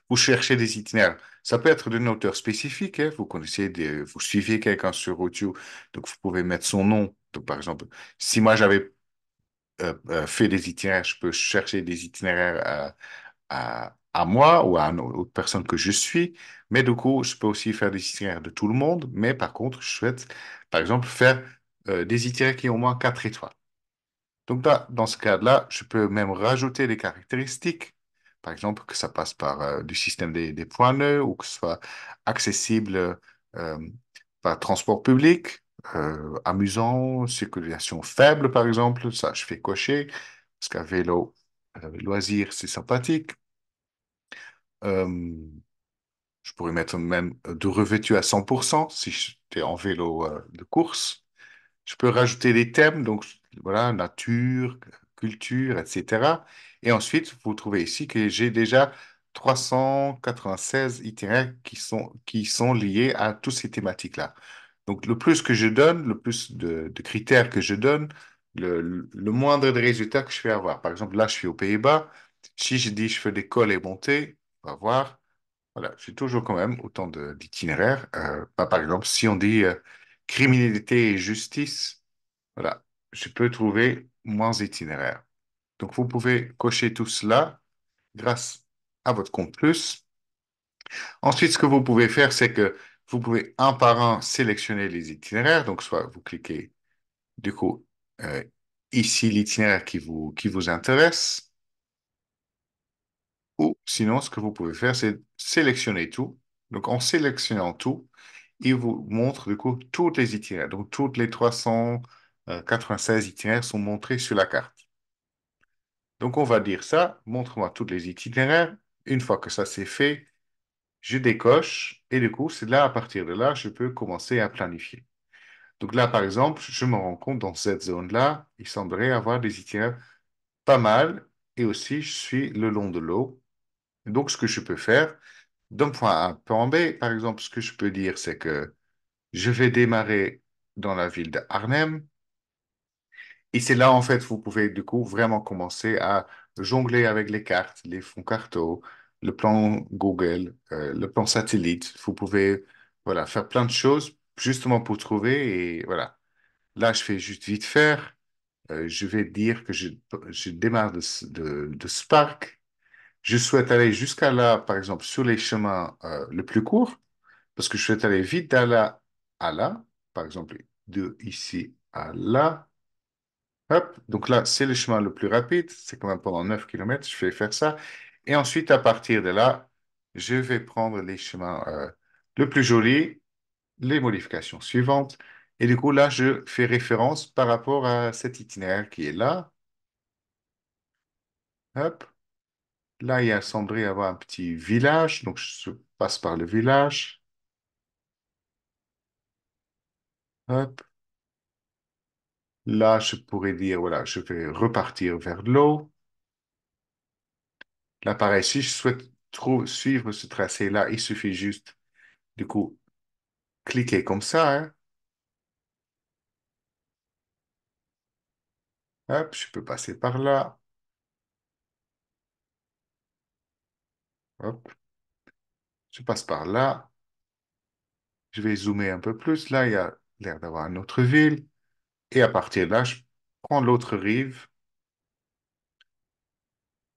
Vous cherchez des itinéraires. Ça peut être d'une auteur spécifique, hein. Vous connaissez vous suivez quelqu'un sur YouTube, donc vous pouvez mettre son nom. Donc, par exemple, si moi j'avais fait des itinéraires, je peux chercher des itinéraires à moi ou à une autre personne que je suis. Mais du coup, je peux aussi faire des itinéraires de tout le monde. Mais par contre, je souhaite, par exemple, faire des itinéraires qui ont au moins 4 étoiles. Donc, dans ce cas-là, je peux même rajouter des caractéristiques. Par exemple, que ça passe par du système des points nœuds ou que ce soit accessible euh, par transport public, amusant, circulation faible, par exemple. Ça, je fais cocher parce qu'à vélo, loisir, c'est sympathique. Euh, je pourrais mettre même de revêtu à 100% si j'étais en vélo de course. Je peux rajouter des thèmes, donc voilà, nature, culture, etc. Et ensuite, vous trouvez ici que j'ai déjà 396 itinéraires qui sont liés à toutes ces thématiques-là. Donc, le plus que je donne, le plus de critères que je donne, le moindre de résultats que je vais avoir. Par exemple, là, je suis aux Pays-Bas. Si je dis je fais des cols et montées, on va voir. Voilà, j'ai toujours quand même autant d'itinéraires. Par exemple, si on dit criminalité et justice, voilà, je peux trouver moins itinéraires. Donc, vous pouvez cocher tout cela grâce à votre compte plus. Ensuite, ce que vous pouvez faire, c'est que vous pouvez un par un sélectionner les itinéraires. Donc, soit vous cliquez, du coup, euh, ici l'itinéraire qui vous intéresse, ou sinon, ce que vous pouvez faire, c'est sélectionner tout. Donc, en sélectionnant tout, il vous montre, du coup, toutes les itinéraires. Donc, toutes les 396 itinéraires sont montrés sur la carte. Donc, on va dire ça, montre-moi tous les itinéraires. Une fois que ça c'est fait, je décoche et du coup, c'est là, à partir de là, je peux commencer à planifier. Donc là, par exemple, je me rends compte dans cette zone-là, il semblerait avoir des itinéraires pas mal et aussi je suis le long de l'eau. Donc, ce que je peux faire, d'un point A à un point B, par exemple, ce que je peux dire, c'est que je vais démarrer dans la ville de Arnhem. Et c'est là, en fait, vous pouvez du coup vraiment commencer à jongler avec les cartes, les fonds carto, le plan Google, le plan satellite. Vous pouvez, voilà, faire plein de choses justement pour trouver. Et voilà, là, je fais juste vite faire. Je vais dire que je démarre de Spark. Je souhaite aller jusqu'à là, par exemple, sur les chemins le plus court, parce que je souhaite aller vite de là à là, par exemple, de ici à là. Hop, donc là, c'est le chemin le plus rapide. C'est quand même pendant 9 kilomètres. Je vais faire ça. Et ensuite, à partir de là, je vais prendre les chemins le plus jolis, les modifications suivantes. Et du coup, là, je fais référence par rapport à cet itinéraire qui est là. Hop, là, il semblerait y avoir un petit village. Donc, je passe par le village. Hop, là, je pourrais dire, voilà, je vais repartir vers l'eau. Là, pareil, si je souhaite suivre ce tracé-là, il suffit juste, du coup, cliquer comme ça, hein. Hop, je peux passer par là. Hop, je passe par là. Je vais zoomer un peu plus. Là, il y a l'air d'avoir une autre ville. Et à partir de là, je prends l'autre rive.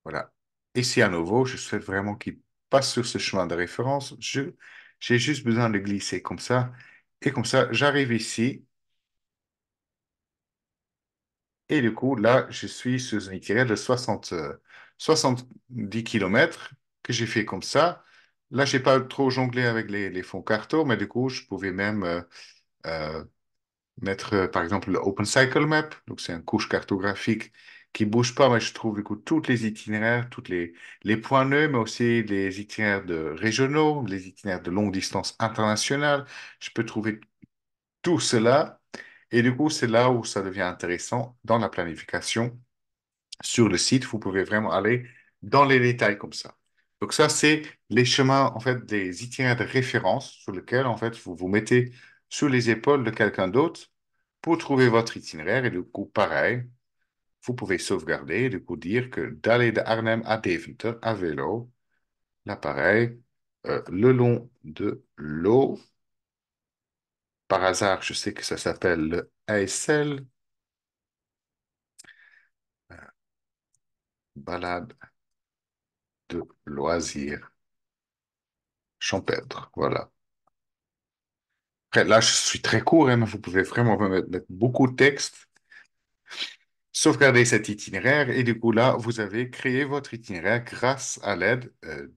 Voilà. Et si à nouveau, je souhaite vraiment qu'il passe sur ce chemin de référence, j'ai juste besoin de glisser comme ça. Et comme ça, j'arrive ici. Et du coup, là, je suis sur un itinéraire de 70 kilomètres que j'ai fait comme ça. Là, j'ai pas trop jonglé avec les fonds carto, mais du coup, je pouvais même euh, mettre, par exemple, le Open Cycle Map. Donc, c'est une couche cartographique qui bouge pas, mais je trouve du coup tous les itinéraires, les points nœuds, mais aussi les itinéraires de régionaux, les itinéraires de longue distance internationale. Je peux trouver tout cela. Et du coup, c'est là où ça devient intéressant dans la planification. Sur le site, vous pouvez vraiment aller dans les détails comme ça. Donc ça, c'est les chemins, en fait, des itinéraires de référence sur lesquels, en fait, vous vous mettez sur les épaules de quelqu'un d'autre pour trouver votre itinéraire. Et du coup, pareil, vous pouvez sauvegarder et du coup dire que d'aller de Arnhem à Deventer à vélo, là, pareil, le long de l'eau. Par hasard, je sais que ça s'appelle le ASL, balade de loisirs champêtre. Voilà. Après, là, je suis très court, hein, mais vous pouvez vraiment mettre beaucoup de texte, sauvegarder cet itinéraire, et du coup, là, vous avez créé votre itinéraire grâce à l'aide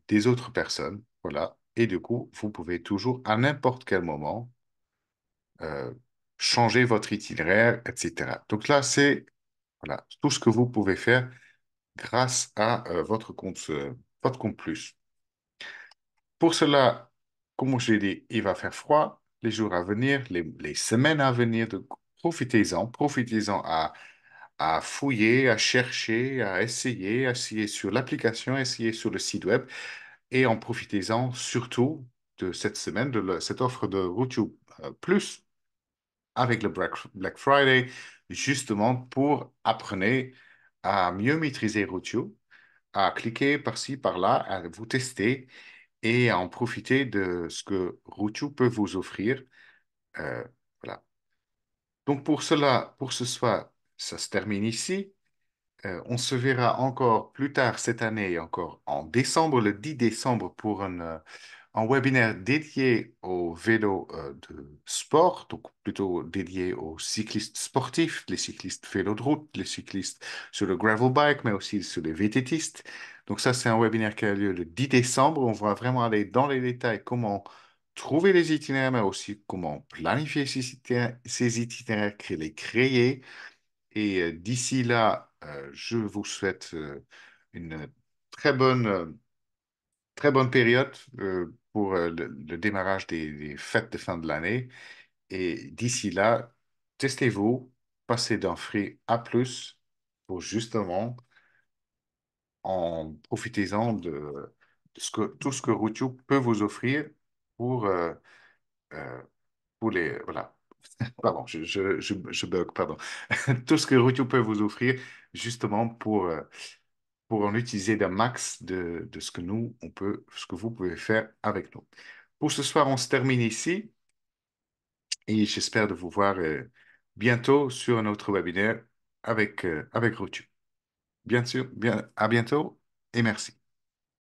des autres personnes. Voilà. Et du coup, vous pouvez toujours, à n'importe quel moment, euh, changer votre itinéraire, etc. Donc là, c'est voilà, tout ce que vous pouvez faire grâce à votre compte plus. Pour cela, comme je l'ai dit, il va faire froid les jours à venir, les semaines à venir. Donc profitez-en, profitez-en à fouiller, à chercher, à essayer sur l'application, essayer sur le site web et en profitez-en surtout de cette semaine, cette offre de YouTube Plus avec le Black Friday, justement pour apprendre à mieux maîtriser YouTube, à cliquer par-ci, par-là, à vous tester et à en profiter de ce que Routio peut vous offrir. Euh, voilà. Donc pour cela, pour ce soir, ça se termine ici. On se verra encore plus tard cette année, encore en décembre, le 10 décembre, pour un webinaire dédié au vélo de sport, donc plutôt dédié aux cyclistes sportifs, les cyclistes vélo de route, les cyclistes sur le gravel bike, mais aussi sur les VTTistes. Donc ça, c'est un webinaire qui a lieu le 10 décembre. On va vraiment aller dans les détails, comment trouver les itinéraires, mais aussi comment planifier ces itinéraires, les créer. Et d'ici là, je vous souhaite une très bonne, très bonne période pour le démarrage des fêtes de fin de l'année. Et d'ici là, testez-vous, passez d'un Free à plus pour justement en profitez-en de tout ce que Routio peut vous offrir pour, euh, euh, pour les... Voilà. Pardon, je bug, pardon. Tout ce que Routio peut vous offrir justement pour en utiliser d'un max de ce que nous, ce que vous pouvez faire avec nous. Pour ce soir, on se termine ici et j'espère de vous voir bientôt sur un autre webinaire avec Rutu. Bien sûr, bien, à bientôt et merci.